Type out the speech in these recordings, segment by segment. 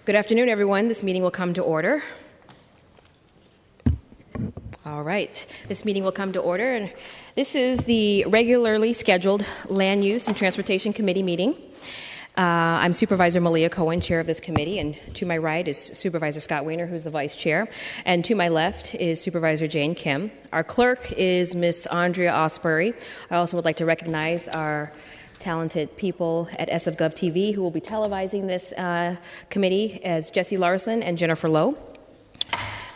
Good afternoon, everyone. This meeting will come to order. All right. This meeting will come to order, and this is the regularly scheduled Land Use and Transportation Committee meeting. I'm Supervisor Malia Cohen, chair of this committee, and to my right is Supervisor Scott Wiener, who's the vice chair, and to my left is Supervisor Jane Kim. Our clerk is Miss Andrea Osbury. I also would like to recognize our talented people at SFGov TV who will be televising this committee as Jesse Larson and Jennifer Lowe.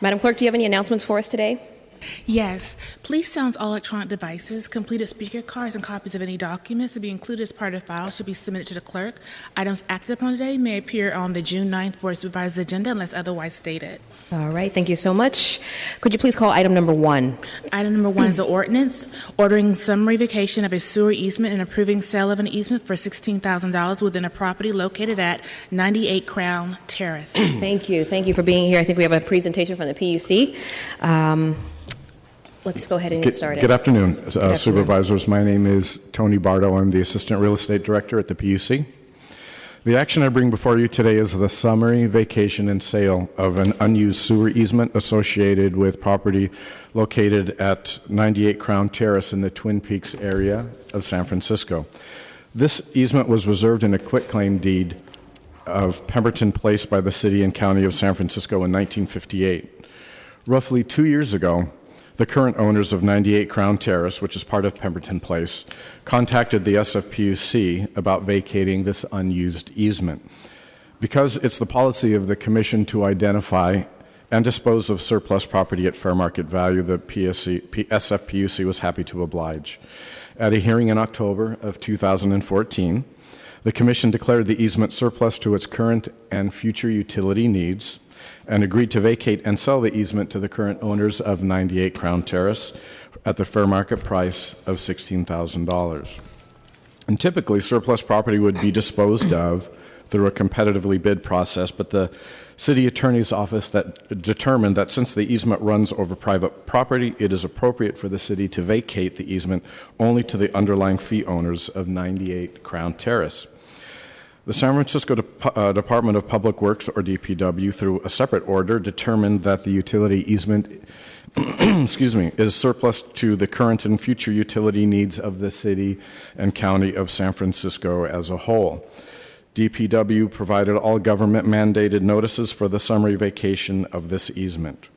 Madam Clerk, do you have any announcements for us today? Yes. Please silence all electronic devices. Completed speaker cards and copies of any documents to be included as part of the file should be submitted to the clerk. Items acted upon today may appear on the June 9th Board of Supervisors agenda unless otherwise stated. All right. Thank you so much. Could you please call item number 1? Item number 1 is the ordinance ordering summary vacation of a sewer easement and approving sale of an easement for $16,000 within a property located at 98 Crown Terrace. Thank you. Thank you for being here. I think we have a presentation from the PUC. Let's go ahead and get started. Good afternoon, Supervisors. My name is Tony Bardo. I'm the Assistant Real Estate Director at the PUC. The action I bring before you today is the summary vacation and sale of an unused sewer easement associated with property located at 98 Crown Terrace in the Twin Peaks area of San Francisco. This easement was reserved in a quitclaim deed of Pemberton Place by the City and County of San Francisco in 1958. Roughly 2 years ago, the current owners of 98 Crown Terrace, which is part of Pemberton Place, contacted the SFPUC about vacating this unused easement. Because it's the policy of the Commission to identify and dispose of surplus property at fair market value, the SFPUC was happy to oblige. At a hearing in October of 2014, the Commission declared the easement surplus to its current and future utility needs and agreed to vacate and sell the easement to the current owners of 98 Crown Terrace at the fair market price of $16,000. And typically, surplus property would be disposed of through a competitively bid process, but the City Attorney's Office determined that since the easement runs over private property, it is appropriate for the City to vacate the easement only to the underlying fee owners of 98 Crown Terrace. The San Francisco Department of Public Works, or DPW, through a separate order, determined that the utility easement is surplus to the current and future utility needs of the City and County of San Francisco as a whole. DPW provided all government-mandated notices for the summary vacation of this easement.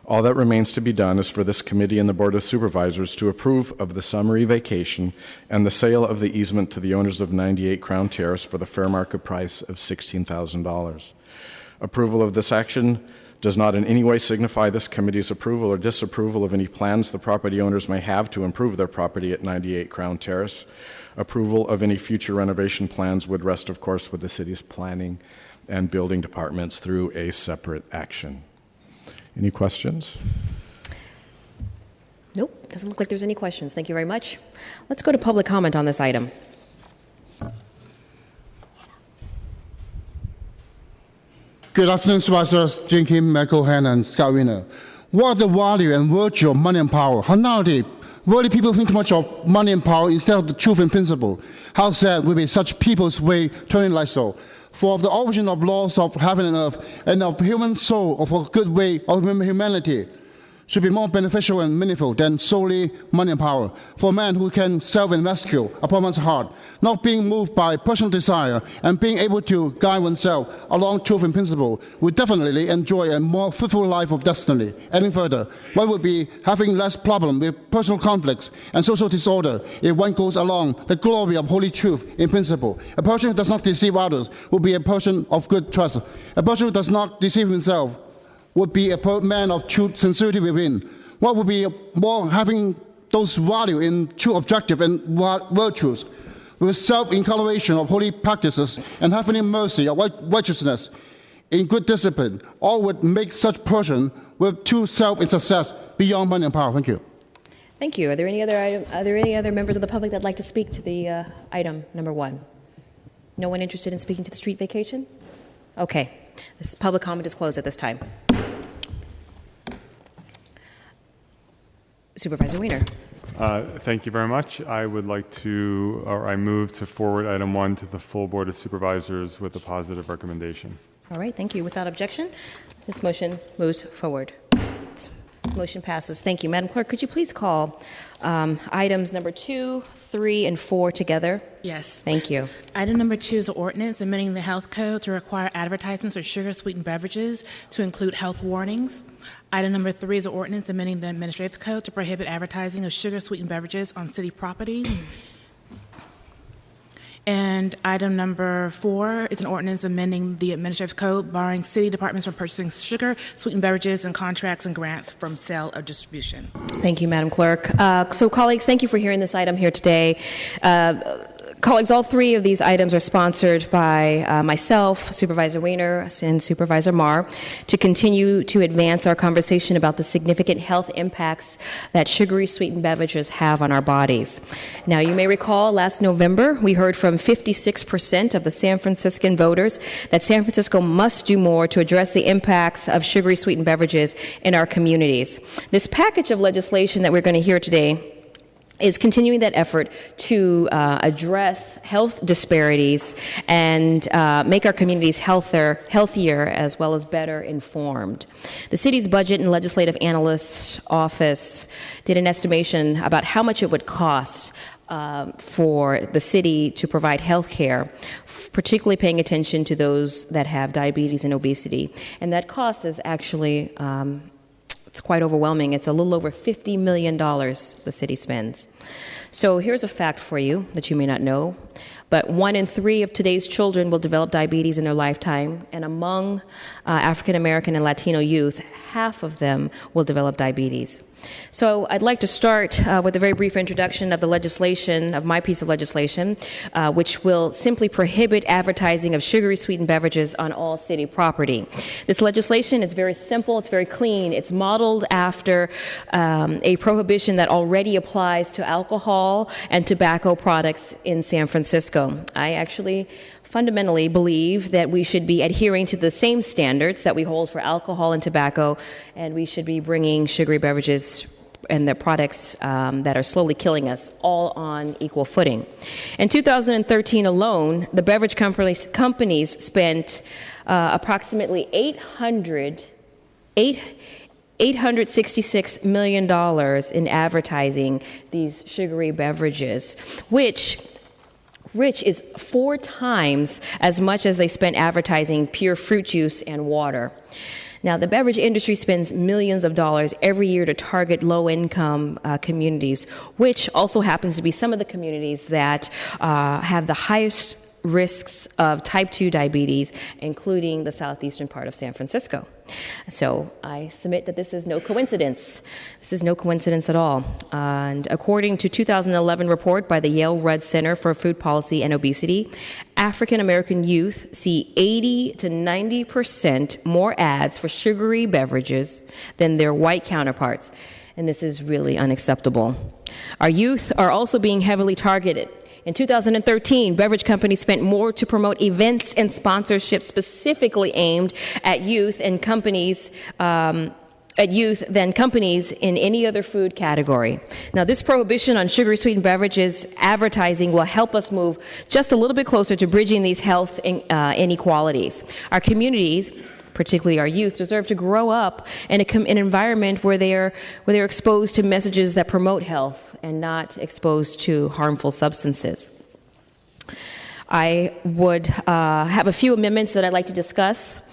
All that remains to be done is for this committee and the Board of Supervisors to approve of the summary vacation and the sale of the easement to the owners of 98 Crown Terrace for the fair market price of $16,000. Approval of this action does not in any way signify this committee's approval or disapproval of any plans the property owners may have to improve their property at 98 Crown Terrace. Approval of any future renovation plans would rest, of course, with the city's planning and building departments through a separate action. Any questions? Nope, doesn't look like there's any questions. Thank you very much. Let's go to public comment on this item. Good afternoon, Supervisors Jane Kim, Michael Han, and Scott Wiener. What are the value and virtue of money and power? How nowadays, really people think too much of money and power instead of the truth and principle? How sad will be such people's way turning like so? For the origin of laws of heaven and earth, and of human soul, of a good way of humanity, should be more beneficial and meaningful than solely money and power. For a man who can self-investigate upon one's heart, not being moved by personal desire, and being able to guide oneself along truth and principle, will definitely enjoy a more fruitful life of destiny. Adding further, one would be having less problem with personal conflicts and social disorder if one goes along the glory of holy truth in principle. A person who does not deceive others will be a person of good trust. A person who does not deceive himself would be a man of true sincerity within. What would be more having those value in true objective and virtues, with self-inculcation of holy practices and heavenly mercy of righteousness in good discipline, all would make such person with true self and success beyond money and power. Thank you. Thank you. Are there any other members of the public that would like to speak to the item number 1? No one interested in speaking to the street vacation? Okay. This public comment is closed at this time. Supervisor Wiener. Thank you very much. I move to forward item 1 to the full Board of Supervisors with a positive recommendation. All right, thank you. Without objection, this motion moves forward. Motion passes. Thank you. Madam Clerk, could you please call items number 2, 3, and 4 together? Yes. Thank you. Item number 2 is an ordinance amending the health code to require advertisements for sugar-sweetened beverages to include health warnings. Item number 3 is an ordinance amending the administrative code to prohibit advertising of sugar-sweetened beverages on city property. And item number 4 is an ordinance amending the administrative code barring city departments from purchasing sugar, sweetened beverages, and contracts and grants from sale or distribution. Thank you, Madam Clerk. So, colleagues, thank you for hearing this item here today. Colleagues, all 3 of these items are sponsored by myself, Supervisor Weiner, and Supervisor Marr to continue to advance our conversation about the significant health impacts that sugary sweetened beverages have on our bodies. Now, you may recall last November we heard from 56% of the San Franciscan voters that San Francisco must do more to address the impacts of sugary sweetened beverages in our communities. This package of legislation that we're going to hear today is continuing that effort to address health disparities and make our communities healthier, as well as better informed. The city's Budget and Legislative Analyst's Office did an estimation about how much it would cost for the city to provide health care, particularly paying attention to those that have diabetes and obesity. And that cost is actually it's quite overwhelming. It's a little over $50 million the city spends. So here's a fact for you that you may not know. But 1 in 3 of today's children will develop diabetes in their lifetime. And among African American and Latino youth, half of them will develop diabetes. So I'd like to start with a very brief introduction of the legislation, of my piece of legislation, which will simply prohibit advertising of sugary sweetened beverages on all city property. This legislation is very simple, it's very clean. It's modeled after a prohibition that already applies to alcohol and tobacco products in San Francisco. I actually fundamentally believe that we should be adhering to the same standards that we hold for alcohol and tobacco, and we should be bringing sugary beverages and the products that are slowly killing us all on equal footing. In 2013 alone, the beverage companies spent approximately $866 million in advertising these sugary beverages, which is 4 times as much as they spent advertising pure fruit juice and water. Now, the beverage industry spends millions of dollars every year to target low-income communities, which also happens to be some of the communities that have the highest risks of type 2 diabetes, including the southeastern part of San Francisco. So I submit that this is no coincidence. This is no coincidence at all. And according to a 2011 report by the Yale Rudd Center for Food Policy and Obesity, African American youth see 80 to 90% more ads for sugary beverages than their white counterparts. And this is really unacceptable. Our youth are also being heavily targeted. In 2013, beverage companies spent more to promote events and sponsorships specifically aimed at youth and companies than companies in any other food category. Now, this prohibition on sugary sweetened beverages advertising will help us move just a little bit closer to bridging these health inequalities. Our communities, particularly our youth, deserve to grow up in an environment where they're exposed to messages that promote health and not exposed to harmful substances. I would have a few amendments that I'd like to discuss.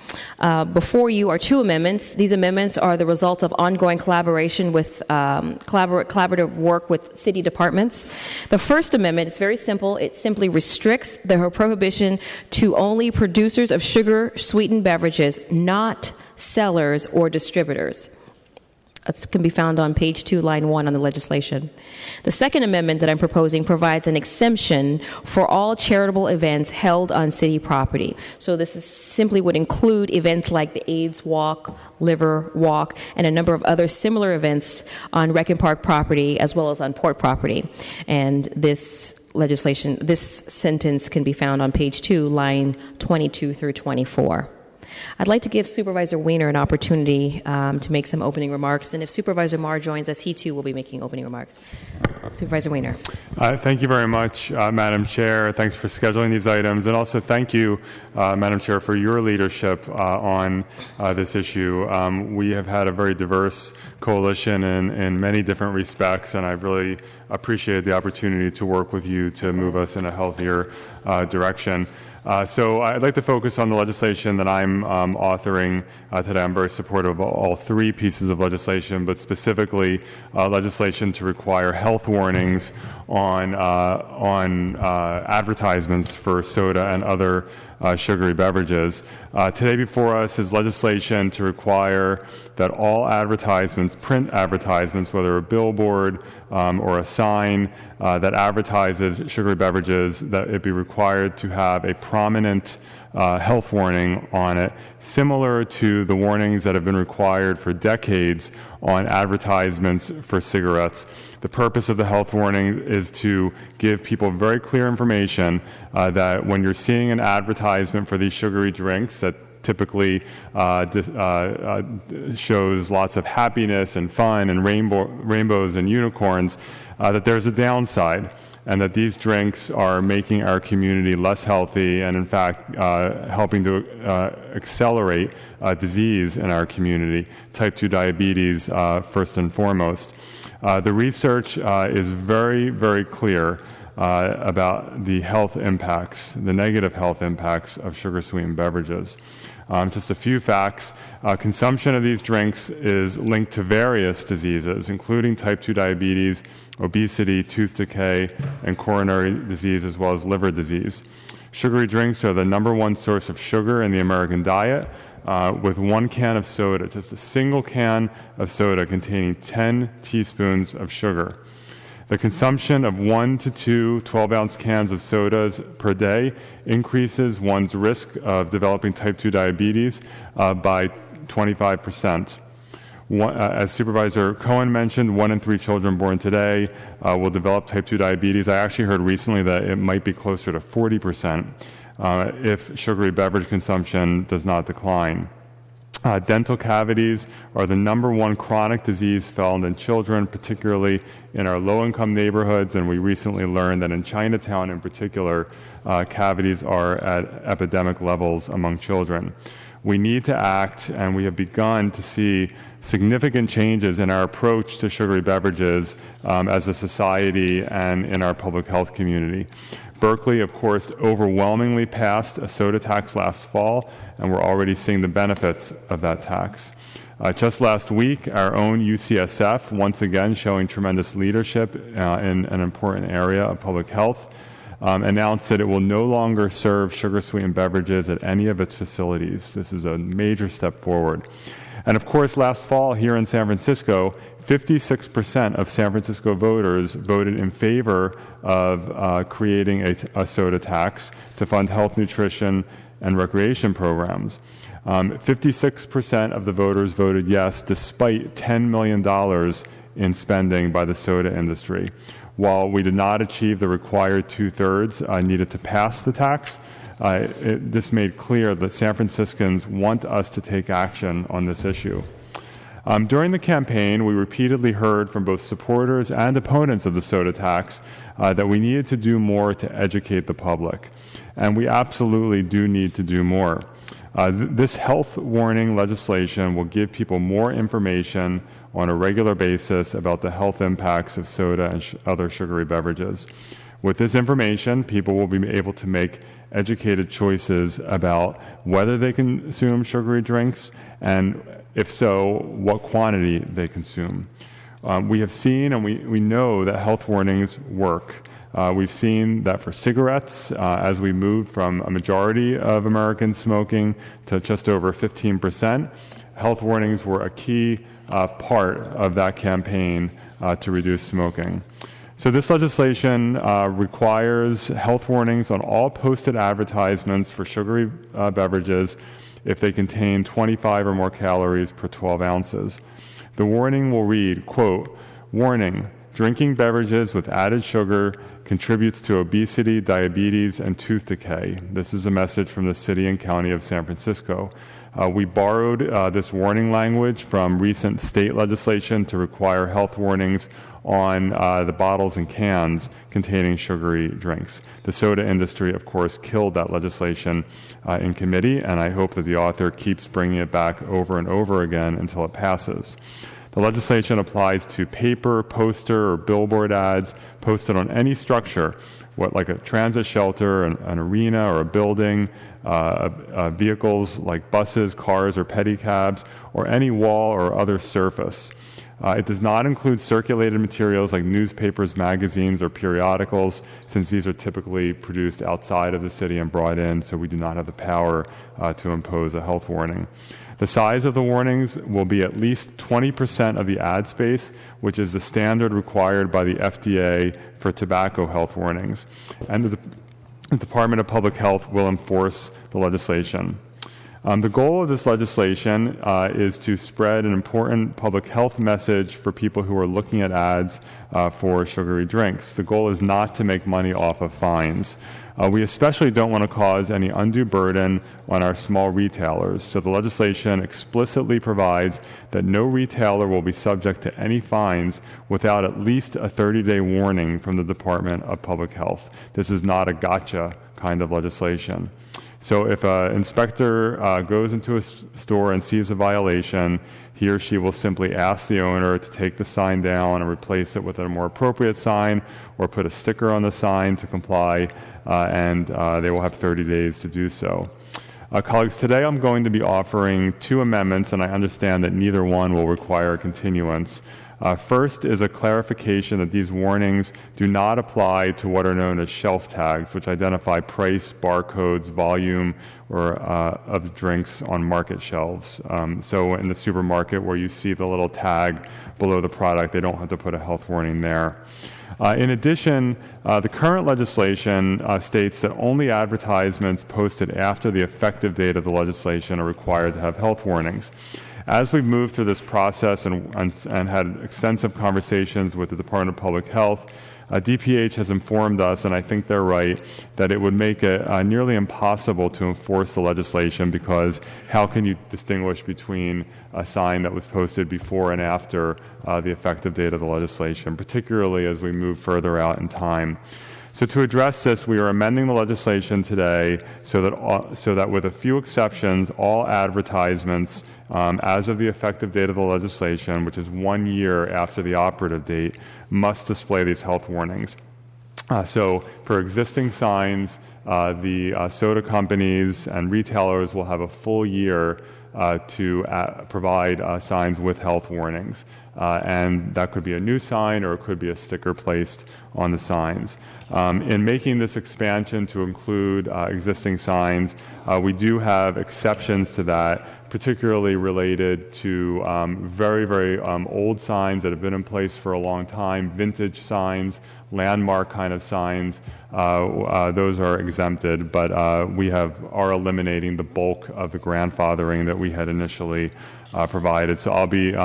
Before you are 2 amendments. These amendments are the result of ongoing collaboration with collaborative work with city departments. The first amendment is very simple. It simply restricts the prohibition to only producers of sugar-sweetened beverages, not sellers or distributors. That can be found on page 2, line 1 on the legislation. The second amendment that I'm proposing provides an exemption for all charitable events held on city property. So this simply would include events like the AIDS Walk, Liver Walk, and a number of other similar events on Rec and Park property as well as on port property. And this sentence can be found on page 2, line 22 through 24. I'd like to give Supervisor Weiner an opportunity to make some opening remarks, and if Supervisor Marr joins us, he too will be making opening remarks. Supervisor Weiner. Thank you very much, Madam Chair. Thanks for scheduling these items. And also thank you, Madam Chair, for your leadership on this issue. We have had a very diverse coalition in many different respects, and I've really appreciated the opportunity to work with you to move us in a healthier direction. So I'd like to focus on the legislation that I'm authoring today. I'm very supportive of all three pieces of legislation, but specifically legislation to require health warnings on advertisements for soda and other sugary beverages. Today before us is legislation to require that all advertisements, print advertisements, whether a billboard or a sign that advertises sugary beverages, that it be required to have a prominent health warning on it, similar to the warnings that have been required for decades on advertisements for cigarettes. The purpose of the health warning is to give people very clear information that when you're seeing an advertisement for these sugary drinks that typically shows lots of happiness and fun and rainbows and unicorns, that there's a downside, and that these drinks are making our community less healthy and, in fact, helping to accelerate disease in our community, type 2 diabetes first and foremost. The research is very, very clear about the health impacts, the negative health impacts of sugar-sweetened beverages. Just a few facts. Consumption of these drinks is linked to various diseases, including type 2 diabetes, obesity, tooth decay, and coronary disease, as well as liver disease. Sugary drinks are the #1 source of sugar in the American diet, with 1 can of soda, just a single can of soda containing 10 teaspoons of sugar. The consumption of 1 to 2 12-ounce cans of sodas per day increases one's risk of developing type 2 diabetes by 25%. As Supervisor Cohen mentioned, 1 in 3 children born today will develop type 2 diabetes. I actually heard recently that it might be closer to 40% if sugary beverage consumption does not decline. Dental cavities are the #1 chronic disease found in children, particularly in our low-income neighborhoods, and we recently learned that in Chinatown in particular, cavities are at epidemic levels among children. We need to act, and we have begun to see significant changes in our approach to sugary beverages as a society and in our public health community. Berkeley, of course, overwhelmingly passed a soda tax last fall, and we're already seeing the benefits of that tax. Just last week, our own UCSF, once again showing tremendous leadership in an important area of public health, announced that it will no longer serve sugar-sweetened beverages at any of its facilities. This is a major step forward. And of course, last fall here in San Francisco, 56% of San Francisco voters voted in favor of creating a soda tax to fund health, nutrition, and recreation programs. 56% of the voters voted yes, despite $10 million in spending by the soda industry. While we did not achieve the required 2/3 needed to pass the tax, this made clear that San Franciscans want us to take action on this issue. During the campaign, we repeatedly heard from both supporters and opponents of the soda tax that we needed to do more to educate the public. And we absolutely do need to do more. This health warning legislation will give people more information on a regular basis about the health impacts of soda and other sugary beverages. With this information, people will be able to make educated choices about whether they consume sugary drinks and, if so, what quantity they consume. We have seen and we know that health warnings work. We've seen that for cigarettes, as we moved from a majority of Americans smoking to just over 15%, health warnings were a key part of that campaign to reduce smoking. So this legislation requires health warnings on all posted advertisements for sugary beverages if they contain 25 or more calories per 12 ounces. The warning will read, quote, "Warning, drinking beverages with added sugar contributes to obesity, diabetes, and tooth decay." This is a message from the City and County of San Francisco. We borrowed this warning language from recent state legislation to require health warnings on the bottles and cans containing sugary drinks. The soda industry, of course, killed that legislation in committee, and I hope that the author keeps bringing it back over and over again until it passes. The legislation applies to paper, poster, or billboard ads posted on any structure, like a transit shelter, an arena, or a building, vehicles like buses, cars, or pedicabs, or any wall or other surface. It does not include circulated materials like newspapers, magazines, or periodicals, since these are typically produced outside of the city and brought in, so we do not have the power to impose a health warning. The size of the warnings will be at least 20% of the ad space, which is the standard required by the FDA for tobacco health warnings. And the Department of Public Health will enforce the legislation. The goal of this legislation is to spread an important public health message for people who are looking at ads for sugary drinks. The goal is not to make money off of fines. We especially don't want to cause any undue burden on our small retailers, so the legislation explicitly provides that no retailer will be subject to any fines without at least a 30-day warning from the Department of Public Health. This is not a gotcha kind of legislation. So if an inspector goes into a store and sees a violation, he or she will simply ask the owner to take the sign down and replace it with a more appropriate sign, or put a sticker on the sign to comply, and they will have 30 days to do so. Colleagues, today I'm going to be offering 2 amendments, and I understand that neither one will require a continuance. First is a clarification that these warnings do not apply to what are known as shelf tags, which identify price, barcodes, volume, or of drinks on market shelves. So in the supermarket where you see the little tag below the product, they don't have to put a health warning there. In addition, the current legislation states that only advertisements posted after the effective date of the legislation are required to have health warnings. As we've moved through this process and had extensive conversations with the Department of Public Health, DPH has informed us, and I think they're right, that it would make it nearly impossible to enforce the legislation, because how can you distinguish between a sign that was posted before and after the effective date of the legislation, particularly as we move further out in time. So to address this, we are amending the legislation today so that with a few exceptions, all advertisements as of the effective date of the legislation, which is 1 year after the operative date, must display these health warnings. So for existing signs, the soda companies and retailers will have a full year to provide signs with health warnings. And that could be a new sign, or it could be a sticker placed on the signs. In making this expansion to include existing signs, we do have exceptions to that, particularly related to very, very old signs that have been in place for a long time, vintage signs, landmark kind of signs. Those are exempted, but we are eliminating the bulk of the grandfathering that we had initially provided. So I'll be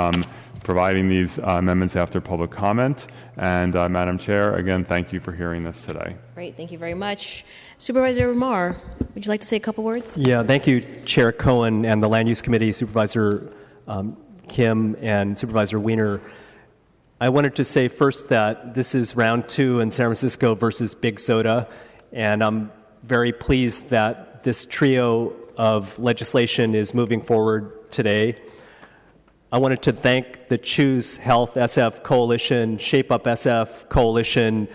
providing these amendments after public comment. And Madam Chair, again, thank you for hearing this today. Great, thank you very much. Supervisor Mar, would you like to say a couple words? Yeah, thank you, Chair Cohen and the Land Use Committee, Supervisor Kim and Supervisor Wiener. I wanted to say first that this is round 2 in San Francisco versus Big Soda, and I'm very pleased that this trio of legislation is moving forward today. I wanted to thank the Choose Health SF Coalition, Shape Up SF Coalition,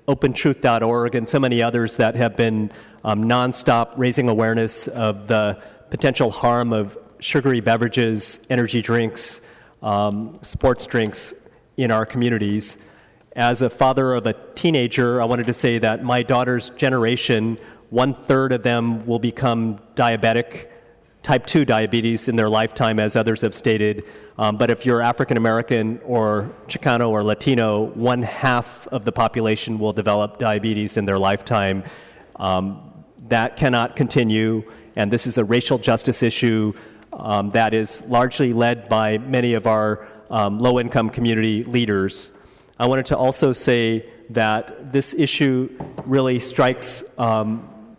OpenTruth.org, and so many others that have been nonstop raising awareness of the potential harm of sugary beverages, energy drinks, sports drinks in our communities. As a father of a teenager, I wanted to say that my daughter's generation, 1/3 of them will become diabetic, type 2 diabetes in their lifetime, as others have stated. But if you're African American or Chicano or Latino, 1/2 of the population will develop diabetes in their lifetime. That cannot continue, and this is a racial justice issue that is largely led by many of our low-income community leaders. I wanted to also say that this issue really strikes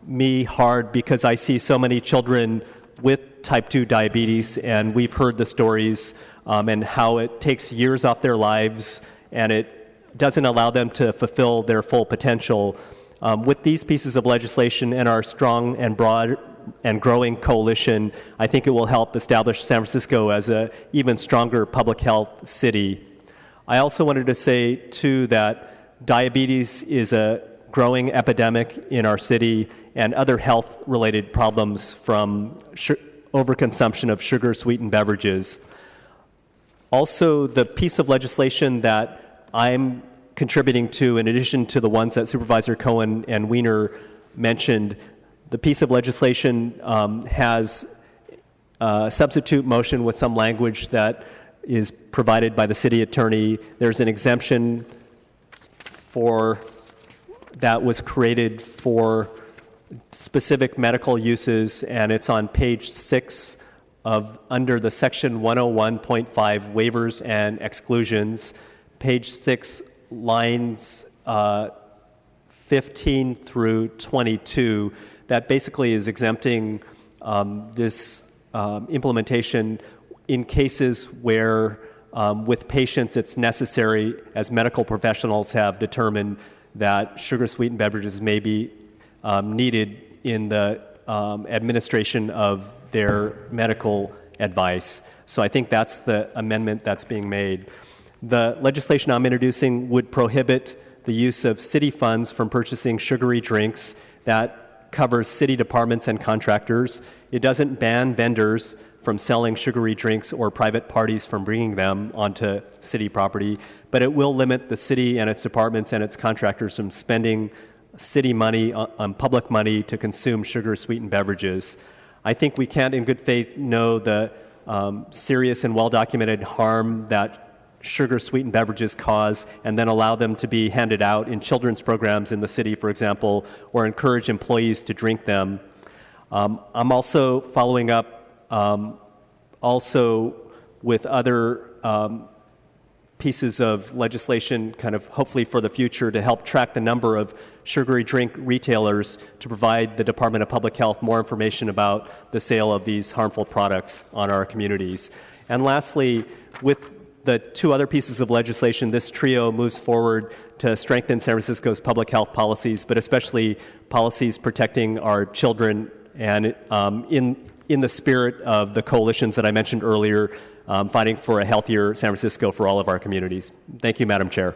me hard because I see so many children with type 2 diabetes, and we've heard the stories and how it takes years off their lives and it doesn't allow them to fulfill their full potential. With these pieces of legislation and our strong and broad and growing coalition, I think it will help establish San Francisco as an even stronger public health city. I also wanted to say, too, that diabetes is a growing epidemic in our city and other health-related problems from overconsumption of sugar-sweetened beverages. Also, the piece of legislation that I'm contributing to, in addition to the ones that Supervisor Cohen and Wiener mentioned, the piece of legislation has a substitute motion with some language that is provided by the city attorney. There's an exemption that was created for specific medical uses, and it's on page 6 under the section 101.5 waivers and exclusions, page 6, lines 15 through 22, that basically is exempting this implementation in cases where with patients it's necessary, as medical professionals have determined, that sugar-sweetened beverages may be needed in the administration of their medical advice. So I think that's the amendment that's being made. The legislation I'm introducing would prohibit the use of city funds from purchasing sugary drinks. That covers city departments and contractors. It doesn't ban vendors from selling sugary drinks or private parties from bringing them onto city property, but it will limit the city and its departments and its contractors from spending city money on public money to consume sugar-sweetened beverages. I think we can't in good faith know the serious and well-documented harm that sugar-sweetened beverages cause and then allow them to be handed out in children's programs in the city, for example, or encourage employees to drink them. I'm also following up also with other pieces of legislation, kind of hopefully for the future, to help track the number of sugary drink retailers to provide the Department of Public Health more information about the sale of these harmful products on our communities. And lastly, with the two other pieces of legislation, this trio moves forward to strengthen San Francisco's public health policies, but especially policies protecting our children, and in the spirit of the coalitions that I mentioned earlier, fighting for a healthier San Francisco for all of our communities. Thank you, Madam Chair.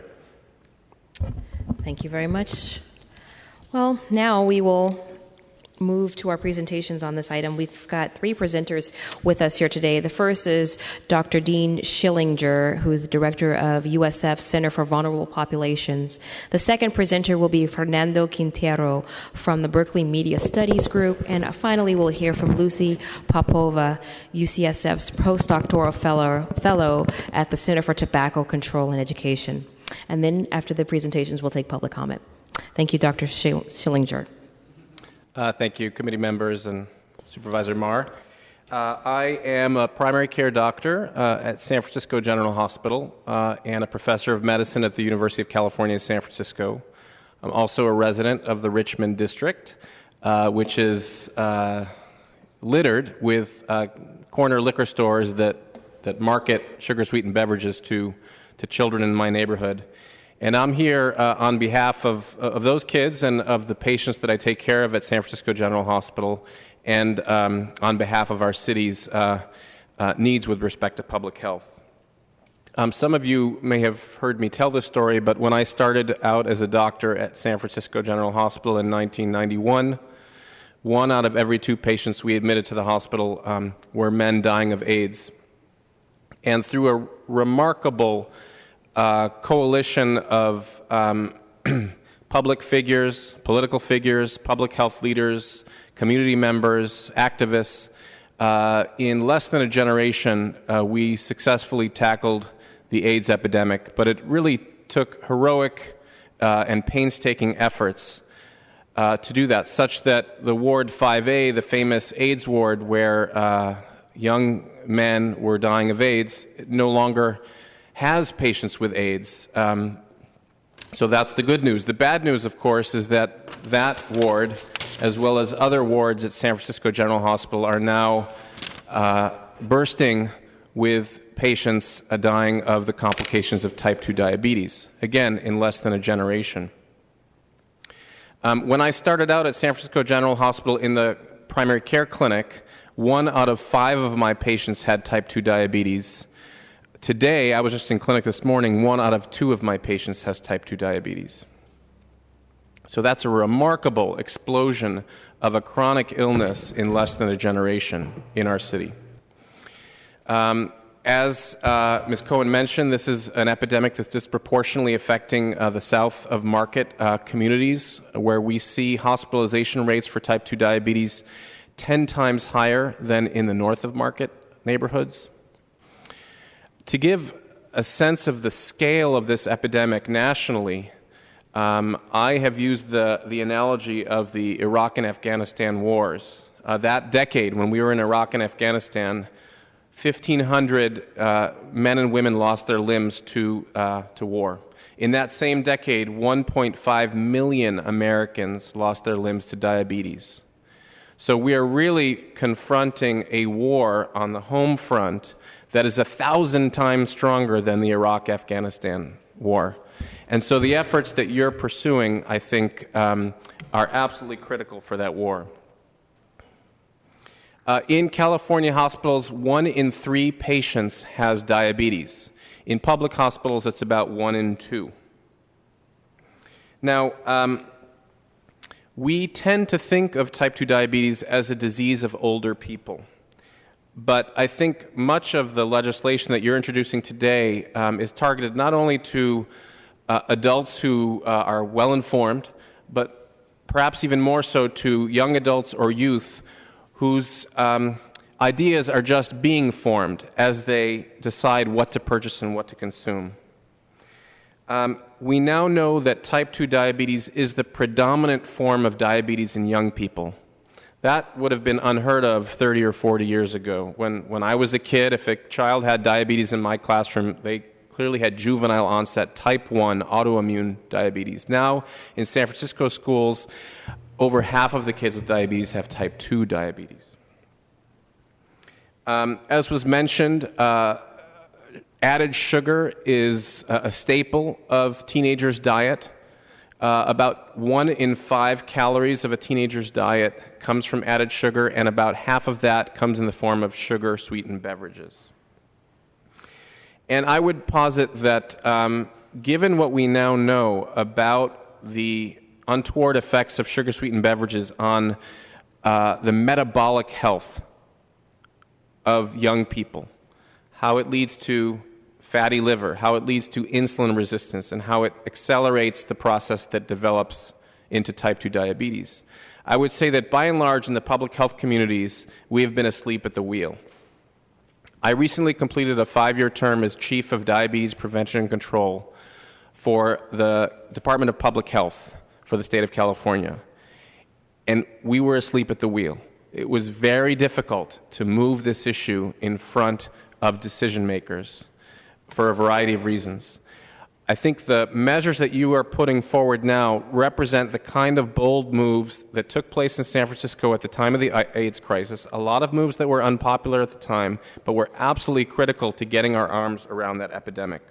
Thank you very much. Well, now we will move to our presentations on this item. We've got three presenters with us here today. The first is Dr. Dean Schillinger, who's the director of USF's Center for Vulnerable Populations. The second presenter will be Fernando Quintero from the Berkeley Media Studies Group. And finally, we'll hear from Lucy Popova, UCSF's postdoctoral fellow at the Center for Tobacco Control and Education. And then after the presentations, we'll take public comment. Thank you, Dr. Schillinger. Thank you, committee members and Supervisor Marr. I am a primary care doctor at San Francisco General Hospital and a professor of medicine at the University of California, San Francisco. I'm also a resident of the Richmond District, which is littered with corner liquor stores that market sugar-sweetened beverages to children in my neighborhood. And I'm here on behalf of those kids and of the patients that I take care of at San Francisco General Hospital, and on behalf of our city's needs with respect to public health. Some of you may have heard me tell this story, but when I started out as a doctor at San Francisco General Hospital in 1991, 1 out of every 2 patients we admitted to the hospital were men dying of AIDS. And through a remarkable coalition of public figures, political figures, public health leaders, community members, activists, in less than a generation, we successfully tackled the AIDS epidemic. But it really took heroic and painstaking efforts to do that, such that the Ward 5A, the famous AIDS ward where young men were dying of AIDS, no longer has patients with AIDS. So that's the good news. The bad news, of course, is that ward as well as other wards at San Francisco General Hospital, are now bursting with patients dying of the complications of type 2 diabetes, again, in less than a generation. When I started out at San Francisco General Hospital in the primary care clinic, 1 out of 5 of my patients had type 2 diabetes. Today, I was just in clinic this morning, 1 out of 2 of my patients has type 2 diabetes. So that's a remarkable explosion of a chronic illness in less than a generation in our city. As Ms. Cohen mentioned, this is an epidemic that's disproportionately affecting the south of Market communities, where we see hospitalization rates for type 2 diabetes 10 times higher than in the north of Market neighborhoods. To give a sense of the scale of this epidemic nationally, I have used the analogy of the Iraq and Afghanistan wars. That decade, when we were in Iraq and Afghanistan, 1,500 men and women lost their limbs to war. In that same decade, 1.5 million Americans lost their limbs to diabetes. So we are really confronting a war on the home front that is 1,000 times stronger than the Iraq-Afghanistan war. And so the efforts that you're pursuing, I think, are absolutely critical for that war. In California hospitals, 1 in 3 patients has diabetes. In public hospitals, it's about 1 in 2. Now, we tend to think of type 2 diabetes as a disease of older people. But I think much of the legislation that you're introducing today is targeted not only to adults who are well-informed, but perhaps even more so to young adults or youth whose ideas are just being formed as they decide what to purchase and what to consume. We now know that type 2 diabetes is the predominant form of diabetes in young people. That would have been unheard of 30 or 40 years ago. When I was a kid, if a child had diabetes in my classroom, they clearly had juvenile onset type 1 autoimmune diabetes. Now, in San Francisco schools, over half of the kids with diabetes have type 2 diabetes. As was mentioned, added sugar is a staple of teenagers' diet. About 1 in 5 calories of a teenager's diet comes from added sugar, and about half of that comes in the form of sugar-sweetened beverages. And I would posit that given what we now know about the untoward effects of sugar-sweetened beverages on the metabolic health of young people, how it leads to fatty liver, how it leads to insulin resistance, and how it accelerates the process that develops into type 2 diabetes. I would say that by and large in the public health communities, we have been asleep at the wheel. I recently completed a 5-year term as Chief of Diabetes Prevention and Control for the Department of Public Health for the state of California. And we were asleep at the wheel. It was very difficult to move this issue in front of decision makers for a variety of reasons. I think the measures that you are putting forward now represent the kind of bold moves that took place in San Francisco at the time of the AIDS crisis, a lot of moves that were unpopular at the time, but were absolutely critical to getting our arms around that epidemic.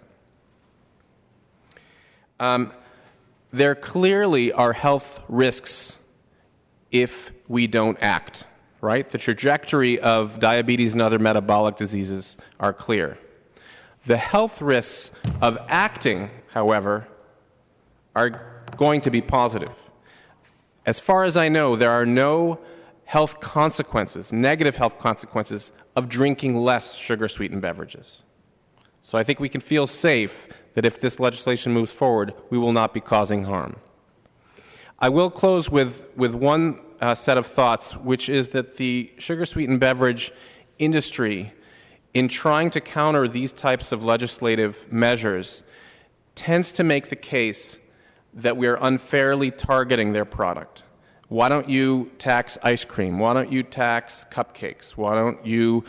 There clearly are health risks if we don't act, right? The trajectory of diabetes and other metabolic diseases are clear. The health risks of acting, however, are going to be positive. As far as I know, there are no health consequences, negative health consequences, of drinking less sugar-sweetened beverages. So I think we can feel safe that if this legislation moves forward, we will not be causing harm. I will close with one set of thoughts, which is that the sugar-sweetened beverage industry, in trying to counter these types of legislative measures, tends to make the case that we are unfairly targeting their product. Why don't you tax ice cream? Why don't you tax cupcakes? Why don't you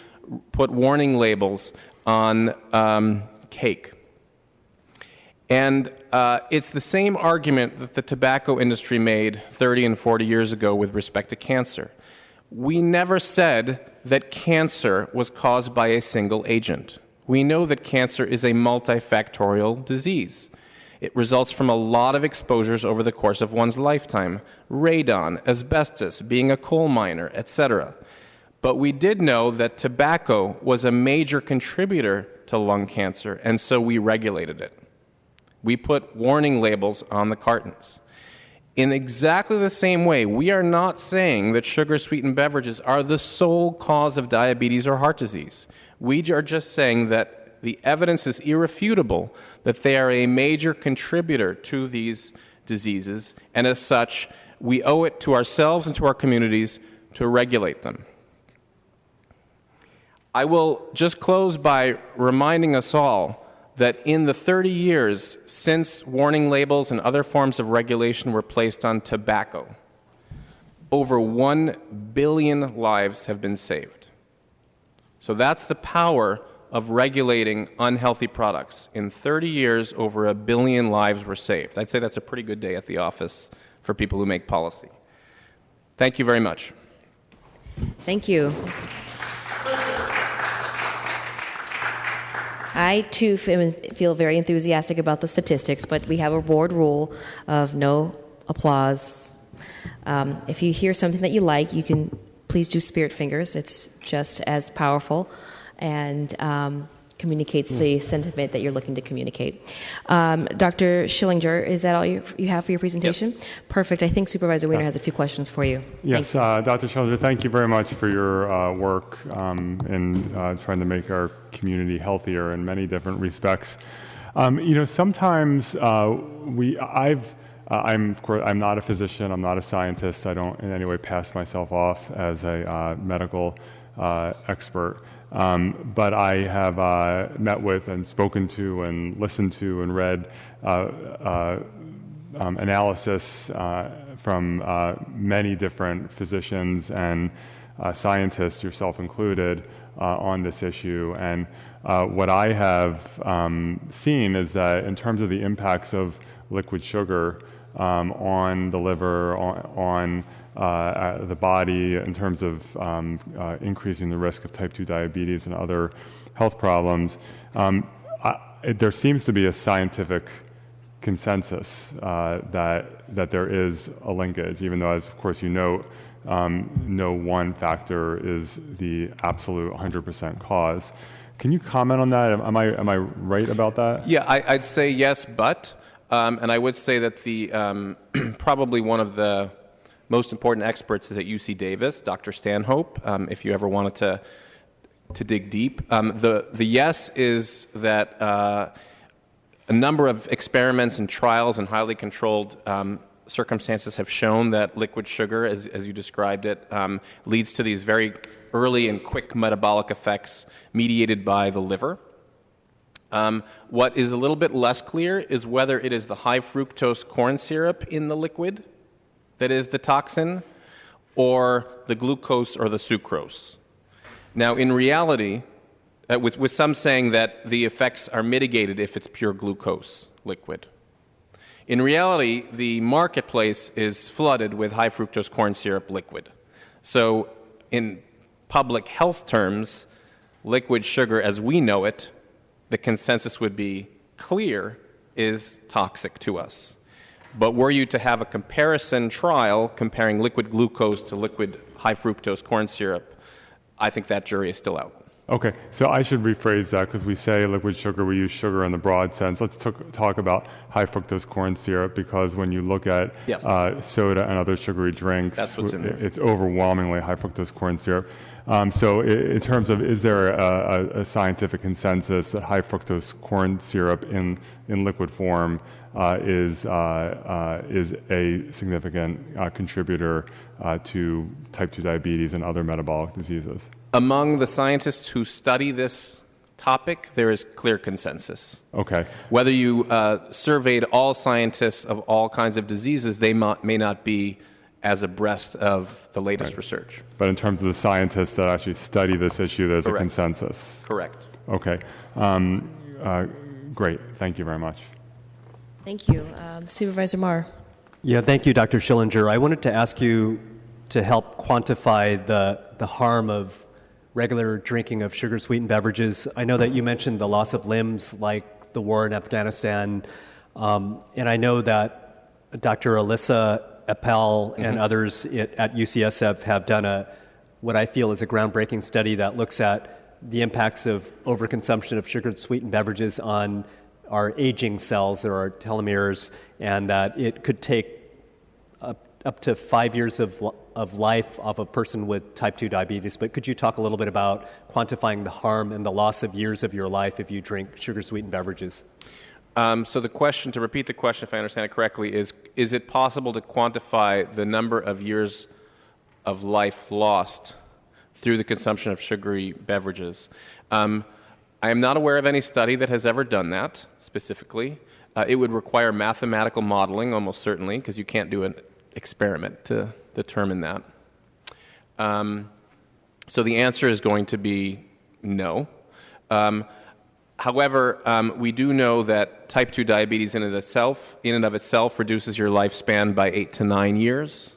put warning labels on cake? And it's the same argument that the tobacco industry made 30 and 40 years ago with respect to cancer. We never said that cancer was caused by a single agent. We know that cancer is a multifactorial disease. It results from a lot of exposures over the course of one's lifetime: radon, asbestos, being a coal miner, etc. But we did know that tobacco was a major contributor to lung cancer, and so we regulated it. We put warning labels on the cartons. In exactly the same way, we are not saying that sugar-sweetened beverages are the sole cause of diabetes or heart disease. We are just saying that the evidence is irrefutable that they are a major contributor to these diseases, and as such, we owe it to ourselves and to our communities to regulate them. I will just close by reminding us all that in the 30 years since warning labels and other forms of regulation were placed on tobacco, over 1 billion lives have been saved. So that's the power of regulating unhealthy products. In 30 years, over 1 billion lives were saved. I'd say that's a pretty good day at the office for people who make policy. Thank you very much. Thank you. I, too, feel very enthusiastic about the statistics, but we have a board rule of no applause. If you hear something that you like, you can please do spirit fingers. It's just as powerful and communicates the sentiment that you're looking to communicate. Dr. Schillinger, is that all you have for your presentation? Yes. Perfect. I think Supervisor Wiener has a few questions for you. Yes, Dr. Schillinger, thank you very much for your work in trying to make our community healthier in many different respects. Sometimes I'm not a physician, I'm not a scientist, I don't in any way pass myself off as a medical expert. But I have met with and spoken to and listened to and read analysis from many different physicians and scientists, yourself included, on this issue. And what I have seen is that in terms of the impacts of liquid sugar on the liver, on the body, in terms of increasing the risk of type 2 diabetes and other health problems, there seems to be a scientific consensus that there is a linkage, even though, as of course you know, no one factor is the absolute 100% cause. Can you comment on that? Am I right about that? Yeah, I'd say yes, but, and I would say that the probably one of the most important experts is at UC Davis, Dr. Stanhope, if you ever wanted to dig deep. The yes is that a number of experiments and trials and highly controlled circumstances have shown that liquid sugar, as you described it, leads to these very early and quick metabolic effects mediated by the liver. What is a little bit less clear is whether it is the high fructose corn syrup in the liquid that is the toxin, or the glucose or the sucrose. Now, in reality, with some saying that the effects are mitigated if it's pure glucose liquid. In reality, the marketplace is flooded with high fructose corn syrup liquid. So, in public health terms, liquid sugar as we know it, the consensus would be clear, is toxic to us. But were you to have a comparison trial comparing liquid glucose to liquid high fructose corn syrup, I think that jury is still out. Okay, so I should rephrase that because we say liquid sugar, we use sugar in the broad sense. Let's talk about high fructose corn syrup, because when you look at soda and other sugary drinks, that's what's in there. It's overwhelmingly high fructose corn syrup. So in terms of, is there a scientific consensus that high fructose corn syrup in liquid form is a significant contributor to type 2 diabetes and other metabolic diseases? Among the scientists who study this topic, there is clear consensus. Okay. Whether you surveyed all scientists of all kinds of diseases, they may not be as abreast of the latest research. But in terms of the scientists that actually study this issue, there's a consensus. Correct. Okay. Great. Thank you very much. Thank you. Supervisor Marr. Yeah, thank you, Dr. Schillinger. I wanted to ask you to help quantify the harm of regular drinking of sugar-sweetened beverages. I know that you mentioned the loss of limbs like the war in Afghanistan, and I know that Dr. Alyssa Appel and others at UCSF have done what I feel is a groundbreaking study that looks at the impacts of overconsumption of sugar-sweetened beverages on our aging cells or our telomeres, and that it could take up to 5 years of life of a person with type 2 diabetes. But could you talk a little bit about quantifying the harm and the loss of years of your life if you drink sugar-sweetened beverages? So the question, to repeat the question if I understand it correctly, is it possible to quantify the number of years of life lost through the consumption of sugary beverages? I am not aware of any study that has ever done that specifically. It would require mathematical modeling, almost certainly, because you can't do an experiment to determine that. So the answer is going to be no. However, we do know that type 2 diabetes in and of itself reduces your lifespan by 8 to 9 years.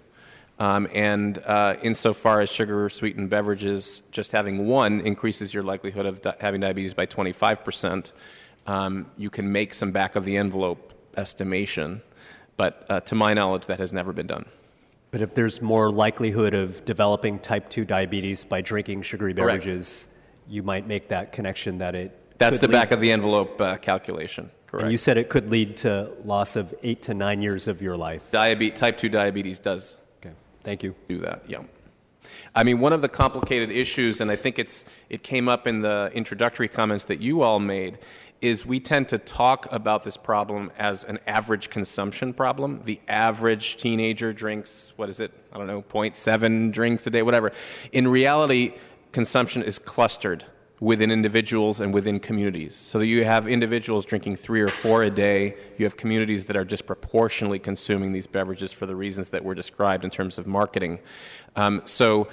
And insofar as sugar-sweetened beverages, just having one increases your likelihood of having diabetes by 25%. You can make some back-of-the-envelope estimation, but to my knowledge, that has never been done. But if there's more likelihood of developing type 2 diabetes by drinking sugary beverages, you might make that connection that it That's the back-of-the-envelope calculation, correct. And you said it could lead to loss of 8 to 9 years of your life. Type 2 diabetes does Thank you. do that, yeah. I mean, one of the complicated issues, and I think it came up in the introductory comments that you all made, is we tend to talk about this problem as an average consumption problem. The average teenager drinks, 0.7 drinks a day, whatever. In reality, consumption is clustered within individuals and within communities. So that you have individuals drinking 3 or 4 a day. You have communities that are disproportionately consuming these beverages for the reasons that were described in terms of marketing. So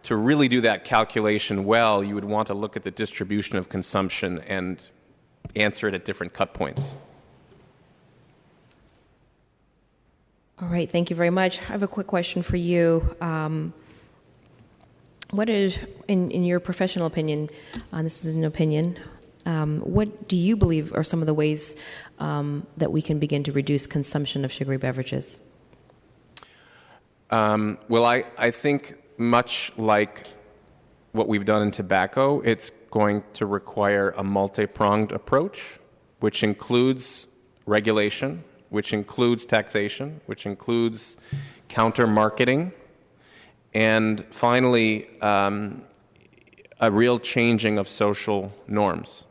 to really do that calculation well, you would want to look at the distribution of consumption and answer it at different cut points. All right, thank you very much. I have a quick question for you. What is, in your professional opinion, this is an opinion, what do you believe are some of the ways that we can begin to reduce consumption of sugary beverages? Well, I think much like what we've done in tobacco, it's going to require a multi-pronged approach, which includes regulation, which includes taxation, which includes counter-marketing, and finally, a real changing of social norms,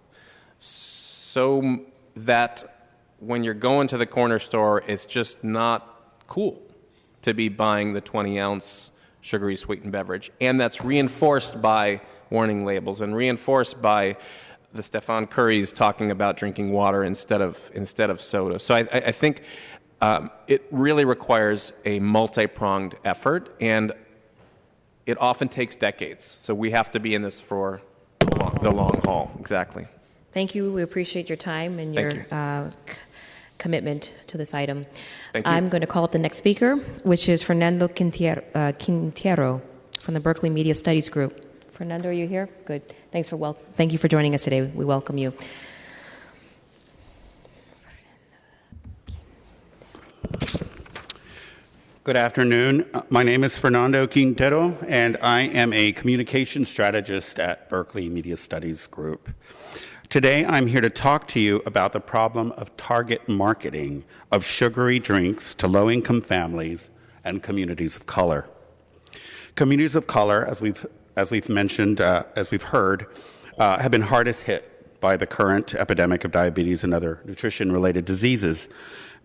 so that when you're going to the corner store, it's just not cool to be buying the 20-ounce sugary sweetened beverage. And that's reinforced by warning labels and reinforced by the Stephen Curry's talking about drinking water instead of soda. So I think it really requires a multi-pronged effort, and it often takes decades. So we have to be in this for the long haul. Exactly. Thank you. We appreciate your time and your commitment to this item. Thank you. I'm going to call up the next speaker, which is Fernando Quintero from the Berkeley Media Studies Group. Fernando, are you here? Good. Thank you for joining us today. We welcome you. Good afternoon. My name is Fernando Quintero, and I am a communication strategist at Berkeley Media Studies Group. Today, I'm here to talk to you about the problem of target marketing of sugary drinks to low-income families and communities of color. Communities of color, as we've mentioned, as we've heard, have been hardest hit by the current epidemic of diabetes and other nutrition-related diseases.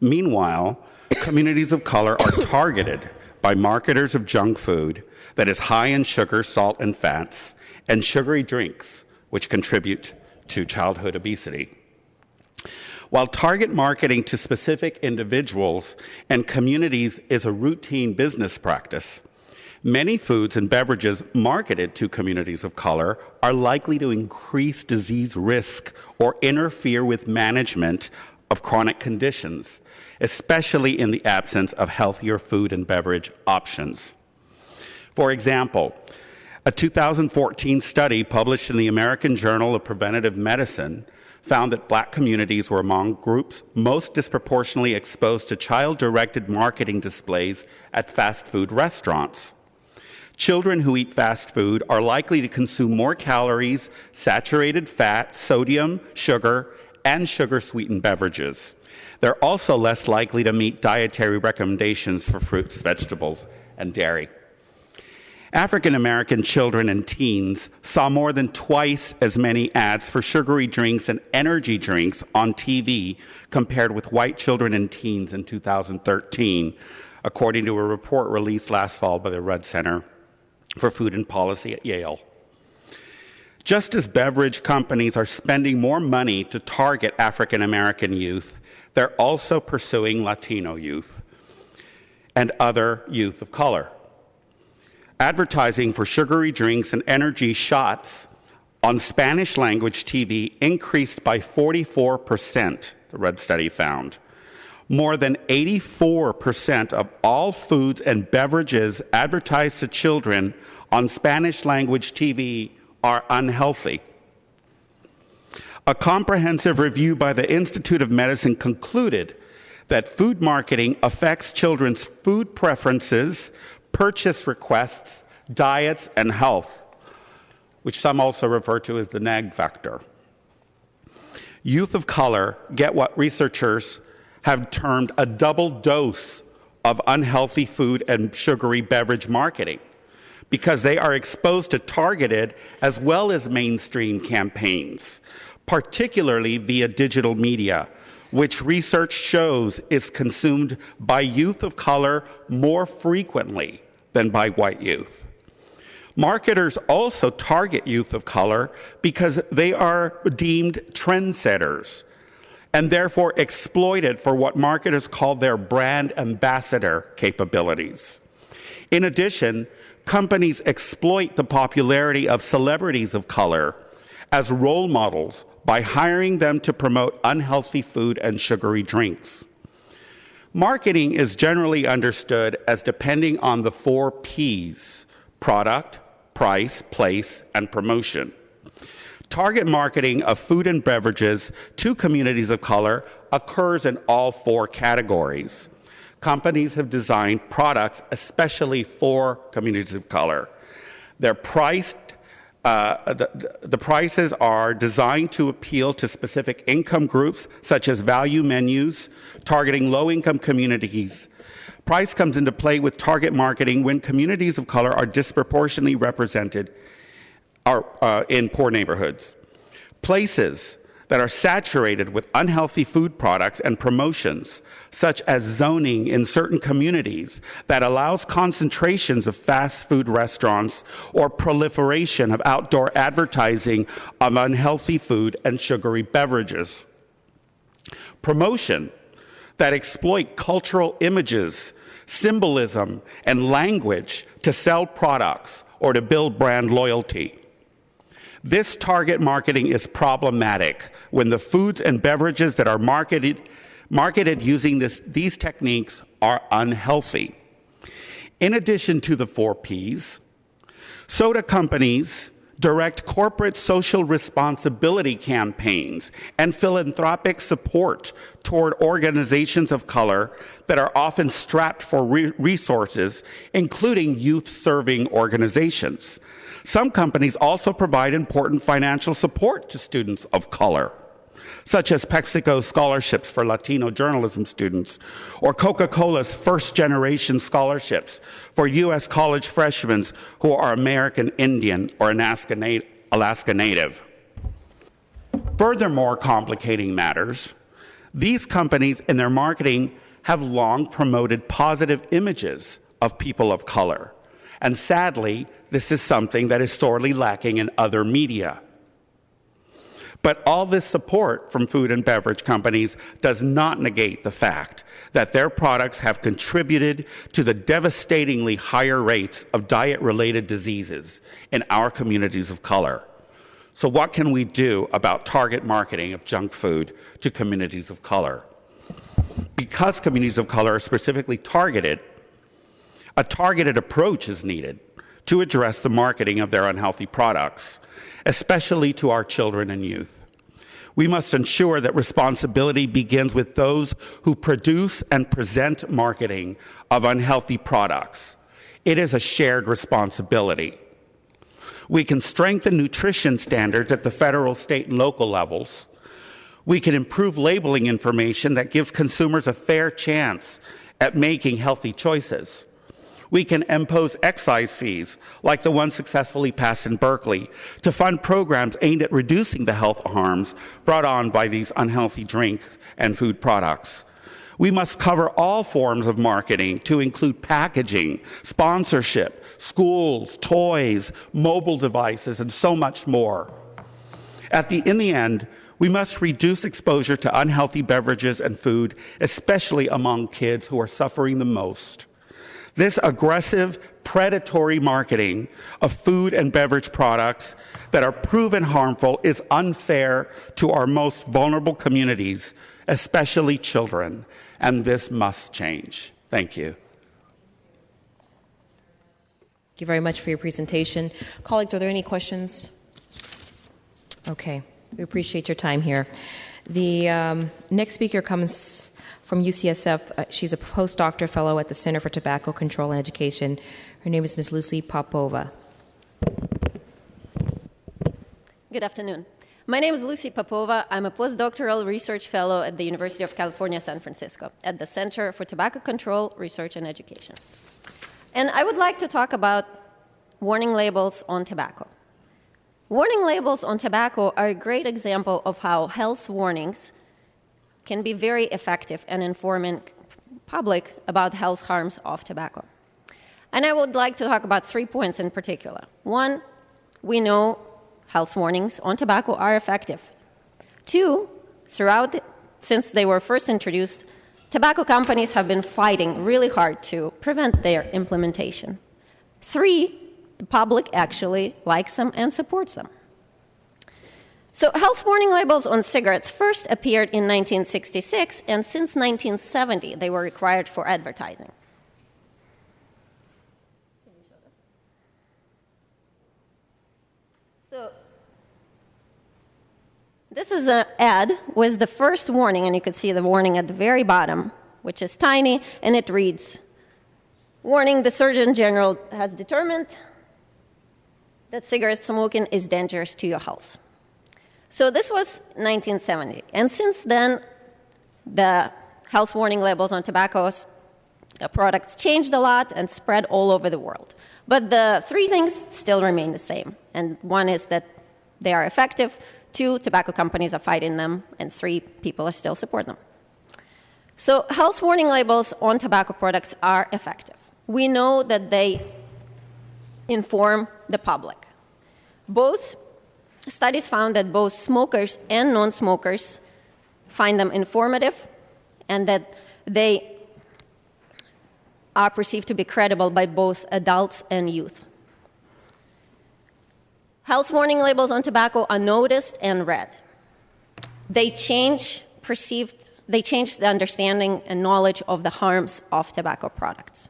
Meanwhile, communities of color are targeted by marketers of junk food that is high in sugar, salt, and fats, and sugary drinks, which contribute to childhood obesity. While target marketing to specific individuals and communities is a routine business practice, many foods and beverages marketed to communities of color are likely to increase disease risk or interfere with management of chronic conditions, especially in the absence of healthier food and beverage options. For example, a 2014 study published in the American Journal of Preventive Medicine found that Black communities were among groups most disproportionately exposed to child-directed marketing displays at fast food restaurants. Children who eat fast food are likely to consume more calories, saturated fat, sodium, sugar, and sugar-sweetened beverages. They're also less likely to meet dietary recommendations for fruits, vegetables, and dairy. African American children and teens saw more than twice as many ads for sugary drinks and energy drinks on TV compared with white children and teens in 2013, according to a report released last fall by the Rudd Center for Food and Policy at Yale. Just as beverage companies are spending more money to target African American youth, they're also pursuing Latino youth and other youth of color. Advertising for sugary drinks and energy shots on Spanish-language TV increased by 44%, the Rudd study found. More than 84% of all foods and beverages advertised to children on Spanish-language TV are unhealthy. A comprehensive review by the Institute of Medicine concluded that food marketing affects children's food preferences, purchase requests, diets, and health, which some also refer to as the nag factor. Youth of color get what researchers have termed a double dose of unhealthy food and sugary beverage marketing because they are exposed to targeted as well as mainstream campaigns, particularly via digital media, which research shows is consumed by youth of color more frequently than by white youth. Marketers also target youth of color because they are deemed trendsetters and therefore exploited for what marketers call their brand ambassador capabilities. In addition, companies exploit the popularity of celebrities of color as role models by hiring them to promote unhealthy food and sugary drinks. Marketing is generally understood as depending on the 4 Ps: product, price, place, and promotion. Target marketing of food and beverages to communities of color occurs in all 4 categories. Companies have designed products especially for communities of color. They're priced the prices are designed to appeal to specific income groups, such as value menus, targeting low-income communities. Price comes into play with target marketing when communities of color are disproportionately represented in poor neighborhoods. Places that are saturated with unhealthy food products and promotions, such as zoning in certain communities that allows concentrations of fast food restaurants or proliferation of outdoor advertising of unhealthy food and sugary beverages. Promotion that exploit cultural images, symbolism, and language to sell products or to build brand loyalty. This target marketing is problematic when the foods and beverages that are marketed using these techniques are unhealthy. In addition to the 4 Ps, soda companies direct corporate social responsibility campaigns and philanthropic support toward organizations of color that are often strapped for resources, including youth-serving organizations. Some companies also provide important financial support to students of color, such as PepsiCo scholarships for Latino journalism students, or Coca-Cola's first-generation scholarships for U.S. college freshmen who are American Indian or Alaska Native. Furthermore, complicating matters, these companies in their marketing have long promoted positive images of people of color. And sadly, this is something that is sorely lacking in other media. But all this support from food and beverage companies does not negate the fact that their products have contributed to the devastatingly higher rates of diet-related diseases in our communities of color. So what can we do about target marketing of junk food to communities of color? Because communities of color are specifically targeted, a targeted approach is needed to address the marketing of their unhealthy products, especially to our children and youth. We must ensure that responsibility begins with those who produce and present marketing of unhealthy products. It is a shared responsibility. We can strengthen nutrition standards at the federal, state, and local levels. We can improve labeling information that gives consumers a fair chance at making healthy choices. We can impose excise fees, like the one successfully passed in Berkeley, to fund programs aimed at reducing the health harms brought on by these unhealthy drinks and food products. We must cover all forms of marketing to include packaging, sponsorship, schools, toys, mobile devices, and so much more. In the end, we must reduce exposure to unhealthy beverages and food, especially among kids who are suffering the most. This aggressive, predatory marketing of food and beverage products that are proven harmful is unfair to our most vulnerable communities, especially children, and this must change. Thank you. Thank you very much for your presentation. Colleagues, are there any questions? Okay, we appreciate your time here. The next speaker comes from UCSF. She's a postdoctoral fellow at the Center for Tobacco Control and Education. Her name is Ms. Lucy Popova. Good afternoon. My name is Lucy Popova. I'm a postdoctoral research fellow at the University of California, San Francisco, at the Center for Tobacco Control, Research, and Education. And I would like to talk about warning labels on tobacco. Warning labels on tobacco are a great example of how health warnings can be very effective in informing public about health harms of tobacco. And I would like to talk about 3 points in particular. One, we know health warnings on tobacco are effective. Two, since they were first introduced, tobacco companies have been fighting really hard to prevent their implementation. Three, the public actually likes them and supports them. So health warning labels on cigarettes first appeared in 1966, and since 1970, they were required for advertising. So this is an ad with the first warning, and you can see the warning at the very bottom, which is tiny, and it reads, "Warning, the Surgeon General has determined that cigarette smoking is dangerous to your health." So this was 1970, and since then, the health warning labels on tobacco products changed a lot and spread all over the world. But the three things still remain the same, and one is that they are effective, two, tobacco companies are fighting them, and three, people are still supporting them. So health warning labels on tobacco products are effective. We know that they inform the public. Both studies found that both smokers and non-smokers find them informative and that they are perceived to be credible by both adults and youth. Health warning labels on tobacco are noticed and read. They change the understanding and knowledge of the harms of tobacco products.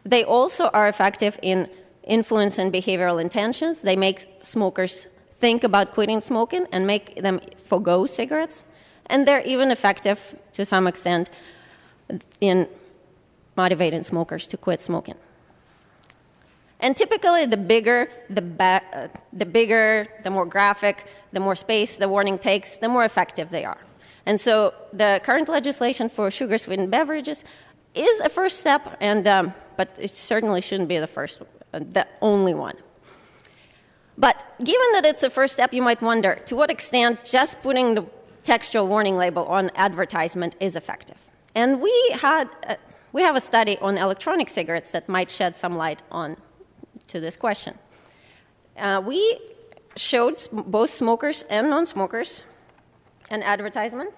They also are effective in influencing behavioral intentions. They make smokers think about quitting smoking and make them forgo cigarettes. And they're even effective, to some extent, in motivating smokers to quit smoking. And typically, the bigger, the more graphic, the more space the warning takes, the more effective they are. And so the current legislation for sugar-sweetened beverages is a first step, but it certainly shouldn't be the only one. But given that it's a first step, you might wonder, to what extent just putting the textual warning label on advertisement is effective? And we have a study on electronic cigarettes that might shed some light to this question. We showed both smokers and non-smokers an advertisement.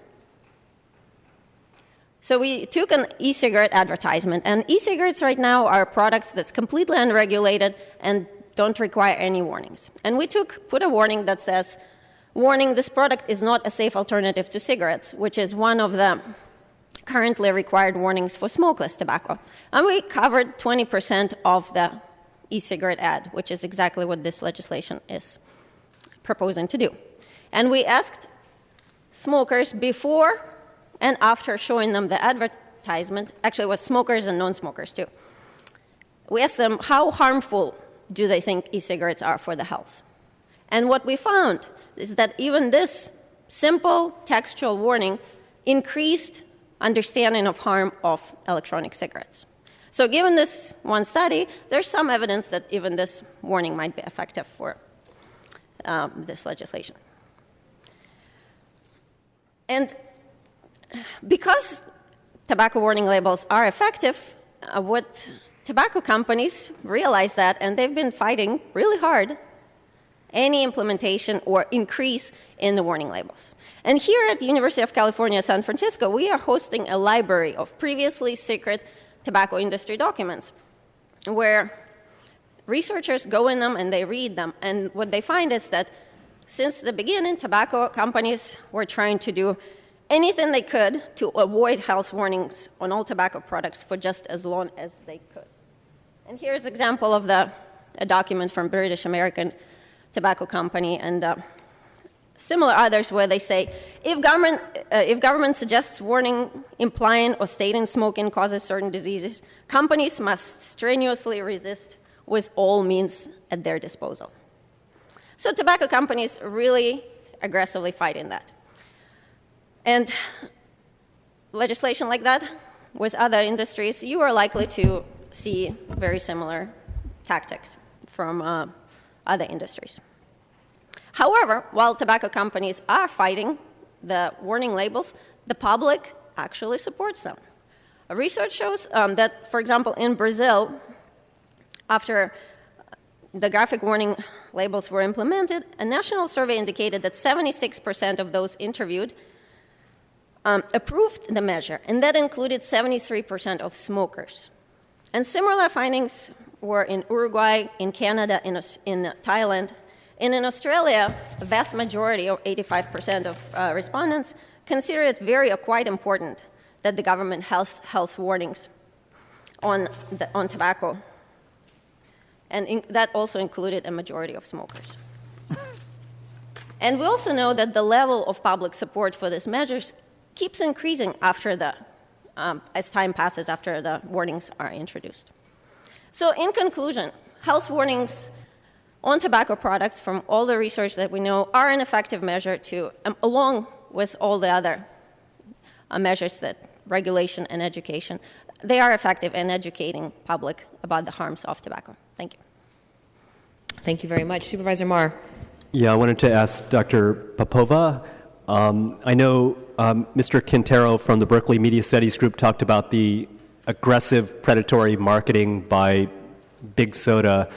So we took an e-cigarette advertisement, and e-cigarettes right now are products that's completely unregulated and don't require any warnings. And we put a warning that says, warning, this product is not a safe alternative to cigarettes, which is one of the currently required warnings for smokeless tobacco. And we covered 20% of the e-cigarette ad, which is exactly what this legislation is proposing to do. And we asked smokers before and after showing them the advertisement, actually it was smokers and non-smokers too. We asked them how harmful do they think e-cigarettes are for the health. And what we found is that even this simple textual warning increased understanding of harm of electronic cigarettes. So given this one study, there's some evidence that even this warning might be effective for this legislation. And because tobacco warning labels are effective, what tobacco companies realize that, and they've been fighting really hard, any implementation or increase in the warning labels. And here at the University of California, San Francisco, we are hosting a library of previously secret tobacco industry documents where researchers go in them and they read them. And what they find is that since the beginning, tobacco companies were trying to do anything they could to avoid health warnings on all tobacco products for just as long as they could. And here's an example of a document from British American Tobacco Company and similar others where they say, if government suggests warning implying or stating smoking causes certain diseases, companies must strenuously resist with all means at their disposal. So tobacco companies really aggressively fighting that. And legislation like that with other industries, you are likely to see very similar tactics from other industries. However, while tobacco companies are fighting the warning labels, the public actually supports them. Research shows that, for example, in Brazil, after the graphic warning labels were implemented, a national survey indicated that 76% of those interviewed approved the measure, and that included 73% of smokers. And similar findings were in Uruguay, in Canada, in Thailand. And in Australia, a vast majority, or 85% of respondents, consider it quite important that the government has health warnings on tobacco. And that also included a majority of smokers. And we also know that the level of public support for these measures keeps increasing as time passes after the warnings are introduced. So in conclusion, health warnings on tobacco products from all the research that we know are an effective measure to, along with all the other measures that regulation and education, they are effective in educating public about the harms of tobacco. Thank you. Thank you very much. Supervisor Marr. Yeah, I wanted to ask Dr. Popova. I know Mr. Quintero from the Berkeley Media Studies Group talked about the aggressive predatory marketing by Big Soda.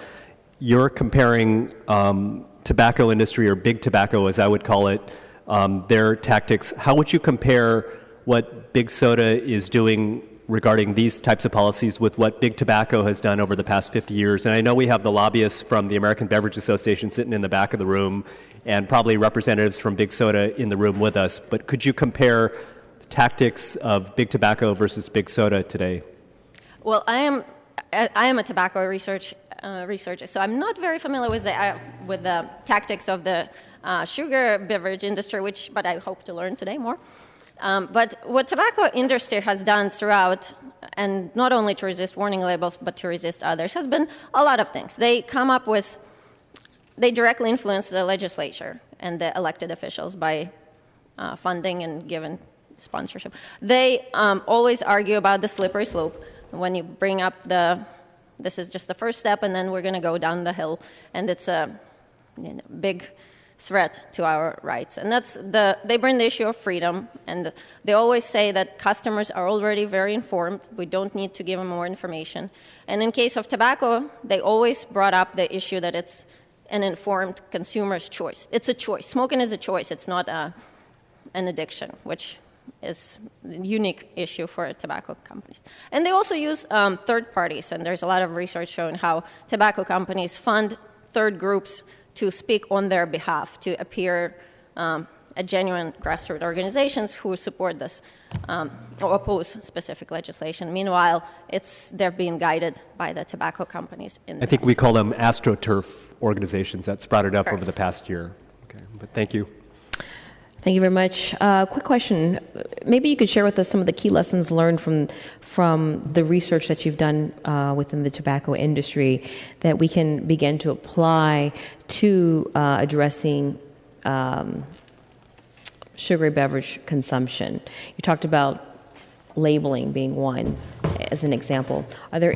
You're comparing tobacco industry, or big tobacco as I would call it, their tactics. How would you compare what Big Soda is doing regarding these types of policies with what Big Tobacco has done over the past 50 years? And I know we have the lobbyists from the American Beverage Association sitting in the back of the room and probably representatives from Big Soda in the room with us, but could you compare the tactics of Big Tobacco versus Big Soda today? Well, I am a tobacco researcher, so I'm not very familiar with the tactics of the sugar beverage industry, but I hope to learn today more. But what tobacco industry has done throughout, and not only to resist warning labels, but to resist others, has been a lot of things. They directly influence the legislature and the elected officials by funding and given sponsorship. They always argue about the slippery slope. When you bring up this is just the first step, and then we're going to go down the hill, and it's a big threat to our rights. And they bring the issue of freedom, and they always say that customers are already very informed. We don't need to give them more information. And in case of tobacco, they always brought up the issue that it's an informed consumer's choice. It's a choice. Smoking is a choice. It's not an addiction, which is a unique issue for tobacco companies. And they also use third parties, and there's a lot of research showing how tobacco companies fund third groups to speak on their behalf, to appear at genuine grassroots organizations who support this or oppose specific legislation. Meanwhile, they're being guided by the tobacco companies. I think we call them AstroTurf organizations that sprouted up over the past year. Okay, but thank you. Thank you very much. Quick question. Maybe you could share with us some of the key lessons learned from the research that you've done within the tobacco industry that we can begin to apply to addressing sugary beverage consumption. You talked about labeling being one as an example. Are there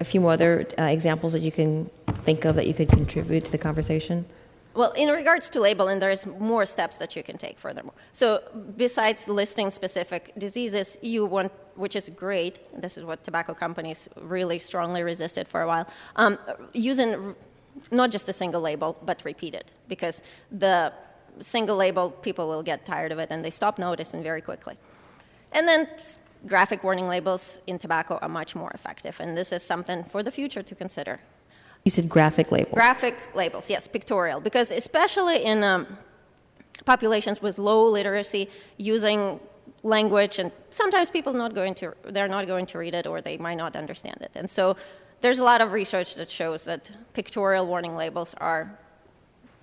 a few more other examples that you can think of that you could contribute to the conversation? Well, in regards to labeling, there's more steps that you can take furthermore. So besides listing specific diseases, which is great, this is what tobacco companies really strongly resisted for a while, using not just a single label, but repeated, because the single label, people will get tired of it and they stop noticing very quickly. And then graphic warning labels in tobacco are much more effective, and this is something for the future to consider. You said graphic labels. Graphic labels, yes, pictorial, because especially in populations with low literacy, using language, and sometimes people they're not going to read it or they might not understand it. And so there's a lot of research that shows that pictorial warning labels are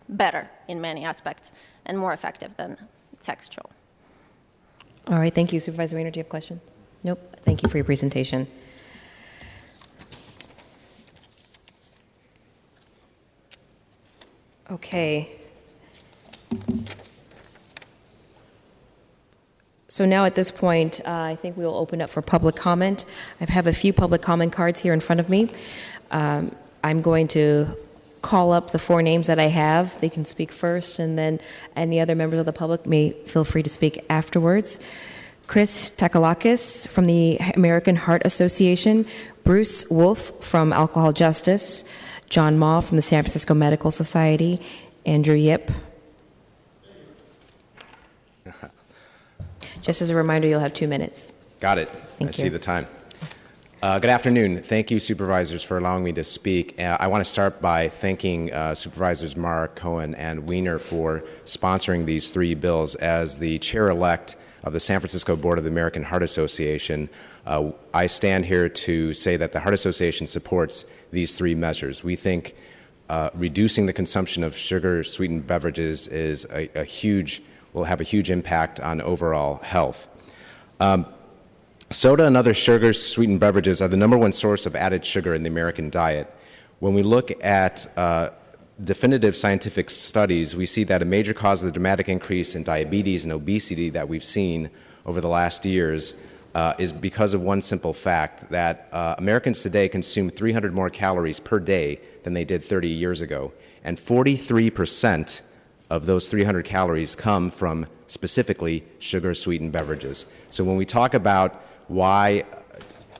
better in many aspects and more effective than textual. All right, thank you. Supervisor Weiner, do you have a question? Nope. Thank you for your presentation. Okay. So now at this point, I think we will open up for public comment. I have a few public comment cards here in front of me. I'm going to call up the four names that I have. They can speak first, and then any other members of the public may feel free to speak afterwards. Chris Takalakis from the American Heart Association, Bruce Wolf from Alcohol Justice, John Ma from the San Francisco Medical Society, Andrew Yip. Just as a reminder, you'll have 2 minutes. Got it. I see the time. Good afternoon. Thank you, supervisors, for allowing me to speak. I want to start by thanking Supervisors Marr, Cohen, and Weiner for sponsoring these three bills. As the chair-elect of the San Francisco Board of the American Heart Association, I stand here to say that the Heart Association supports these three measures. We think reducing the consumption of sugar-sweetened beverages is will have a huge impact on overall health. Soda and other sugar-sweetened beverages are the #1 source of added sugar in the American diet. When we look at definitive scientific studies, we see that a major cause of the dramatic increase in diabetes and obesity that we've seen over the last years is because of one simple fact, that Americans today consume 300 more calories per day than they did 30 years ago, and 43% of those 300 calories come from specifically sugar-sweetened beverages. So when we talk about why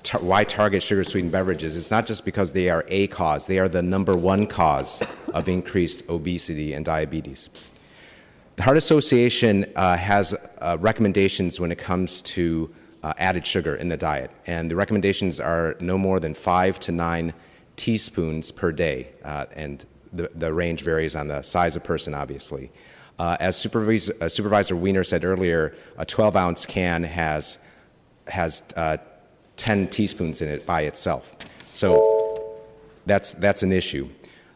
target sugar-sweetened beverages, it's not just because they are a cause. They are the #1 cause of increased obesity and diabetes. The Heart Association has recommendations when it comes to added sugar in the diet, and the recommendations are no more than 5 to 9 teaspoons per day, and the range varies on the size of person, obviously. As Supervisor Weiner said earlier, a 12-ounce can has 10 teaspoons in it by itself. So that's an issue.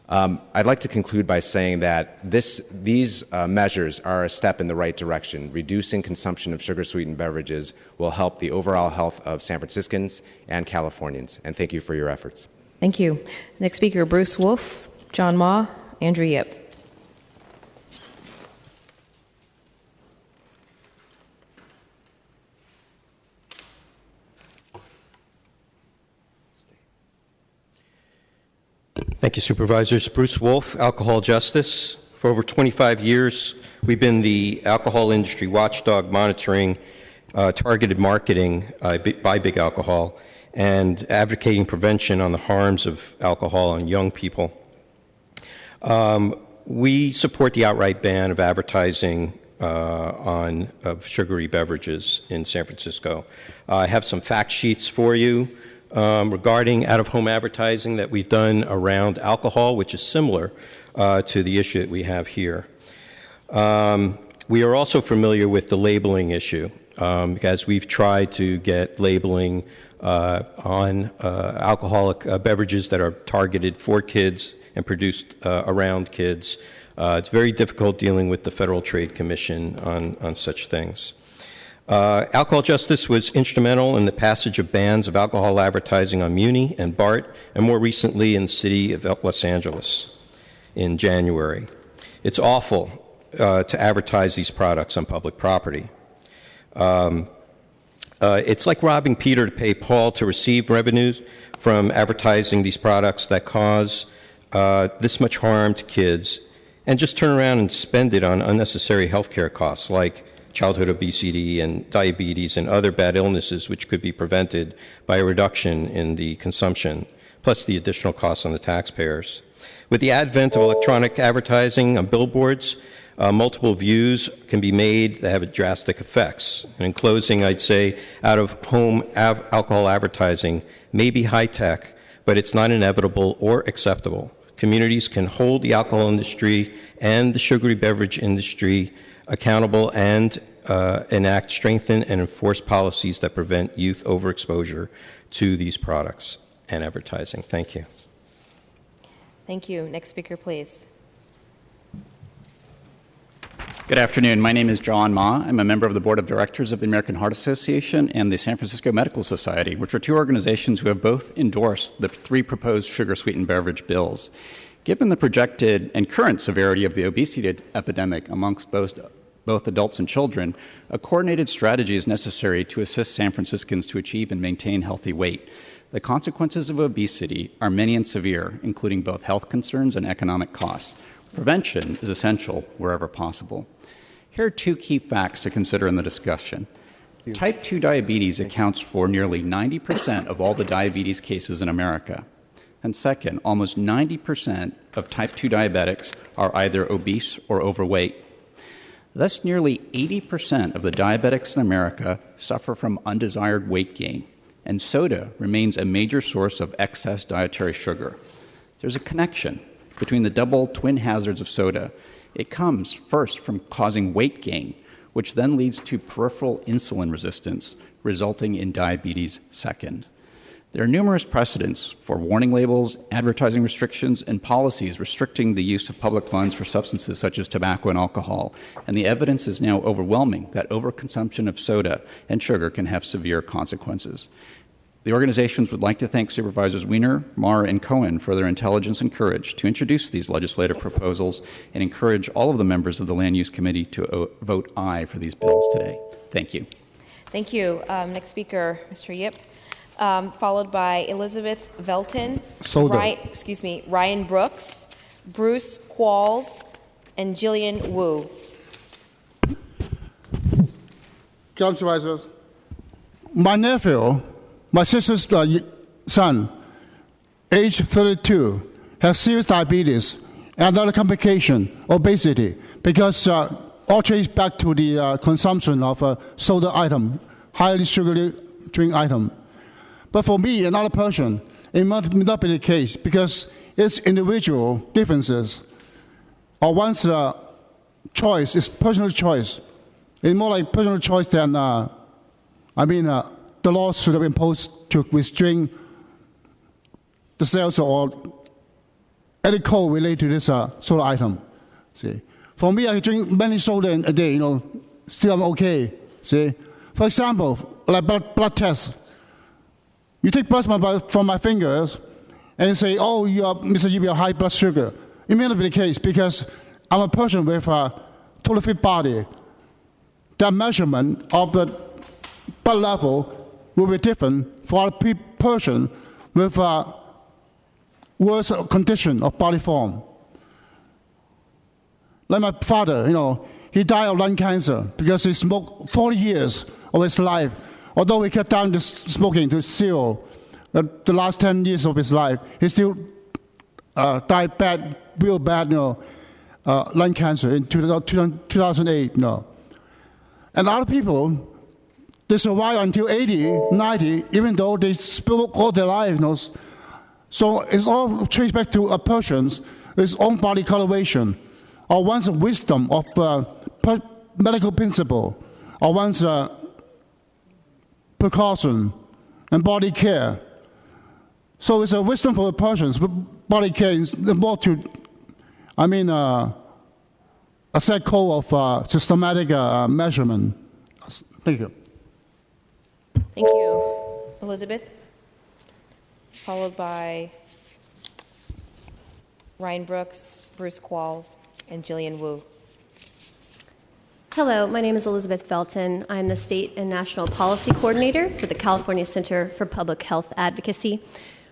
I'd like to conclude by saying that these measures are a step in the right direction. Reducing consumption of sugar-sweetened beverages will help the overall health of San Franciscans and Californians. And thank you for your efforts. Thank you. Next speaker, Bruce Wolf, John Ma, Andrew Yip. Thank you, Supervisors. Bruce Wolf, Alcohol Justice. For over 25 years, we've been the alcohol industry watchdog monitoring targeted marketing by big alcohol and advocating prevention on the harms of alcohol on young people. We support the outright ban of advertising of sugary beverages in San Francisco. I have some fact sheets for you. regarding out-of-home advertising that we've done around alcohol, which is similar to the issue that we have here. We are also familiar with the labeling issue, because we've tried to get labeling on alcoholic beverages that are targeted for kids and produced around kids. It's very difficult dealing with the Federal Trade Commission on such things. Alcohol Justice was instrumental in the passage of bans of alcohol advertising on Muni and BART, and more recently in the city of Los Angeles in January. It's awful to advertise these products on public property. It's like robbing Peter to pay Paul to receive revenues from advertising these products that cause this much harm to kids, and just turn around and spend it on unnecessary healthcare costs like childhood obesity and diabetes and other bad illnesses which could be prevented by a reduction in the consumption, plus the additional costs on the taxpayers. With the advent of electronic advertising on billboards, multiple views can be made that have drastic effects. And in closing, I'd say out-of-home alcohol advertising may be high-tech, but it's not inevitable or acceptable. Communities can hold the alcohol industry and the sugary beverage industry accountable and enact, strengthen, and enforce policies that prevent youth overexposure to these products and advertising. Thank you. Thank you. Next speaker, please. Good afternoon. My name is John Ma. I'm a member of the Board of Directors of the American Heart Association and the San Francisco Medical Society, which are two organizations who have both endorsed the 3 proposed sugar-sweetened beverage bills. Given the projected and current severity of the obesity epidemic amongst both adults and children, a coordinated strategy is necessary to assist San Franciscans to achieve and maintain healthy weight. The consequences of obesity are many and severe, including both health concerns and economic costs. Prevention is essential wherever possible. Here are 2 key facts to consider in the discussion. Type 2 diabetes accounts for nearly 90% of all the diabetes cases in America. And second, almost 90% of type 2 diabetics are either obese or overweight. Thus, nearly 80% of the diabetics in America suffer from undesired weight gain, and soda remains a major source of excess dietary sugar. There's a connection between the double twin hazards of soda. It comes first from causing weight gain, which then leads to peripheral insulin resistance, resulting in diabetes second. There are numerous precedents for warning labels, advertising restrictions, and policies restricting the use of public funds for substances such as tobacco and alcohol, and the evidence is now overwhelming that overconsumption of soda and sugar can have severe consequences. The organizations would like to thank Supervisors Wiener, Marr, and Cohen for their intelligence and courage to introduce these legislative proposals and encourage all of the members of the Land Use Committee to vote aye for these bills today. Thank you. Thank you. Next speaker, Mr. Yip, followed by Elizabeth Velton, Ryan Brooks, Bruce Qualls, and Jillian Wu. Supervisors, my nephew, my sister's son, age 32, has serious diabetes and another complication, obesity, because all traced back to the consumption of a soda item, highly sugary drink item. But for me, another person, it might not be the case because it's individual differences. Or one's choice is personal choice. It's more like personal choice than, the law should have imposed to restrain the sales or any code related to this soda item. See, for me, I drink many soda a day. Still I'm okay. See, for example, like blood tests. You take blood from my fingers and say, "Oh, Mr. Yip, you have high blood sugar." It may not be the case because I'm a person with a totally fit body. The measurement of the blood level will be different for a person with a worse condition of body form. Like my father, he died of lung cancer because he smoked 40 years of his life. Although he cut down the smoking to 0, the last 10 years of his life, he still died real bad, lung cancer in 2008. And other people, they survive until 80, 90, even though they smoke all their life. So it's all traced back to a person's his own body coloration, or one's wisdom of medical principle, or one's precaution and body care. So it's a wisdom for the persons, but body care is more to, a set code of systematic measurement. Thank you. Thank you. Elizabeth, followed by Ryan Brooks, Bruce Qualls, and Jillian Wu. Hello, my name is Elizabeth Felton. I'm the State and National Policy Coordinator for the California Center for Public Health Advocacy.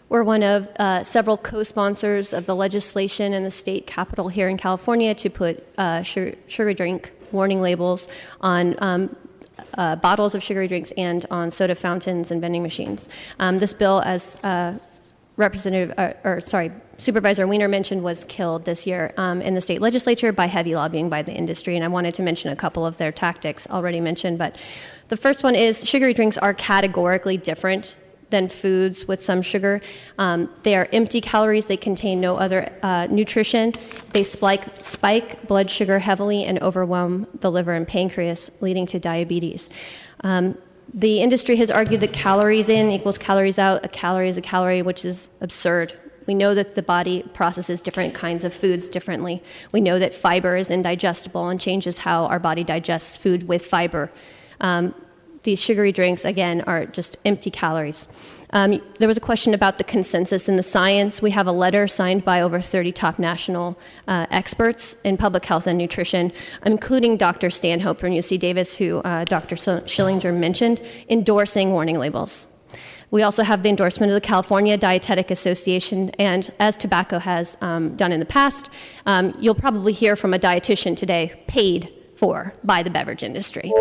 We're one of several co-sponsors of the legislation in the state capitol here in California to put sugar drink warning labels on bottles of sugary drinks and on soda fountains and vending machines. This bill, as Supervisor Wiener mentioned, was killed this year in the state legislature by heavy lobbying by the industry, and I wanted to mention a couple of their tactics already mentioned. But the first one is sugary drinks are categorically different than foods with some sugar. They are empty calories. They contain no other nutrition. They spike blood sugar heavily and overwhelm the liver and pancreas, leading to diabetes. The industry has argued that calories in equals calories out. A calorie is a calorie, which is absurd. We know that the body processes different kinds of foods differently. We know that fiber is indigestible and changes how our body digests food with fiber. These sugary drinks, again, are just empty calories. There was a question about the consensus in the science. We have a letter signed by over 30 top national experts in public health and nutrition, including Dr. Stanhope from UC Davis, who Dr. Schillinger mentioned, endorsing warning labels. We also have the endorsement of the California Dietetic Association, and as tobacco has done in the past, you'll probably hear from a dietitian today paid for by the beverage industry.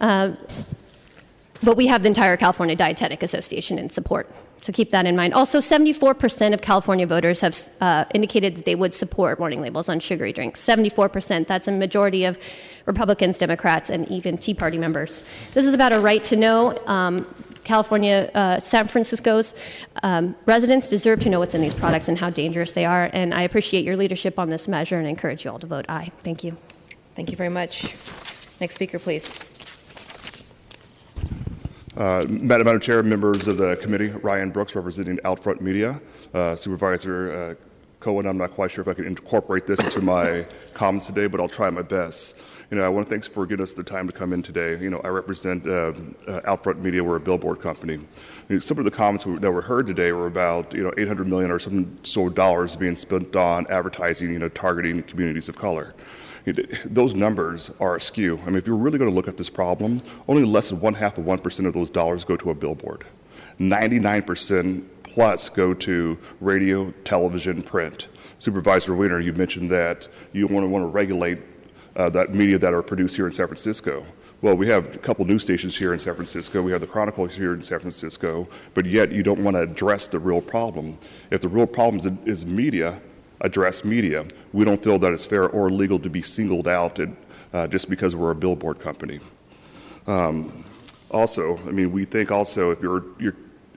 But we have the entire California Dietetic Association in support, so keep that in mind. Also, 74% of California voters have indicated that they would support warning labels on sugary drinks. 74%, that's a majority of Republicans, Democrats, and even Tea Party members. This is about a right to know. California, San Francisco's residents deserve to know what's in these products and how dangerous they are, and I appreciate your leadership on this measure and encourage you all to vote aye. Thank you. Thank you very much. Next speaker, please. Madam Chair, members of the committee, Ryan Brooks representing Outfront Media. Supervisor Cohen, I'm not quite sure if I can incorporate this into my comments today, but I'll try my best. I want to thank for giving us the time to come in today. I represent Outfront Media. We're a billboard company. Some of the comments that were heard today were about, $800 million or some sort of dollars being spent on advertising, targeting communities of color. Those numbers are askew. If you're really going to look at this problem, only less than 0.5% of those dollars go to a billboard. 99% plus go to radio, television, print. Supervisor Wiener, you mentioned that you want to regulate that media that are produced here in San Francisco. Well, we have a couple news stations here in San Francisco. We have the Chronicle here in San Francisco, but yet you don't want to address the real problem. If the real problem is media, address media. We don't feel that it's fair or legal to be singled out just because we're a billboard company. Also, we think also if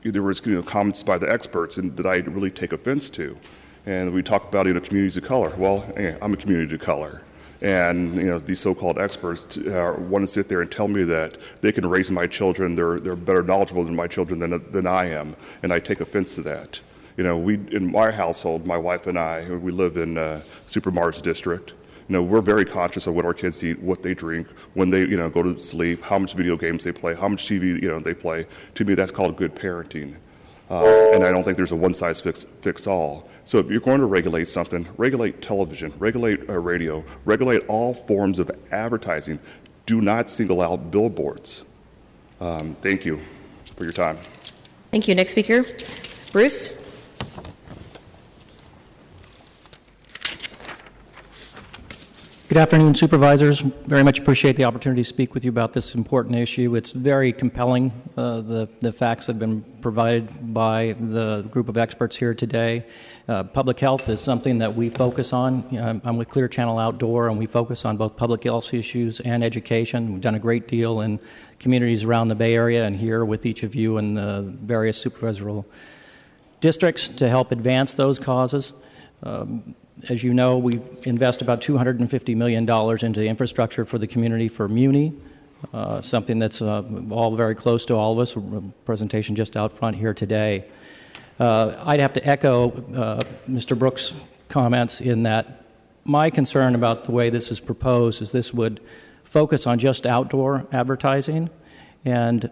there was comments by the experts and that I really take offense to, and we talk about communities of color. Well, I'm a community of color. And these so-called experts want to sit there and tell me that they can raise my children, they're better knowledgeable than my children than I am, and I take offense to that. In my household, my wife and I, we live in Super Mars District. We're very conscious of what our kids eat, what they drink, when they go to sleep, how much video games they play, how much TV they play. To me, that's called good parenting. And I don't think there's a one-size-fits-all. So if you're going to regulate something, regulate television, regulate radio, regulate all forms of advertising. Do not single out billboards. Thank you for your time. Thank you. Next speaker, Bruce. Good afternoon, supervisors. Very much appreciate the opportunity to speak with you about this important issue. It's very compelling, the facts that have been provided by the group of experts here today. Public health is something that we focus on. I'm with Clear Channel Outdoor, and we focus on both public health issues and education. We've done a great deal in communities around the Bay Area and here with each of you in the various supervisorial districts to help advance those causes. As you know, we invest about $250 million into the infrastructure for the community for MUNI, something that's all very close to all of us, a presentation just out front here today. I'd have to echo Mr. Brooks' comments in that my concern about the way this is proposed is this would focus on just outdoor advertising. And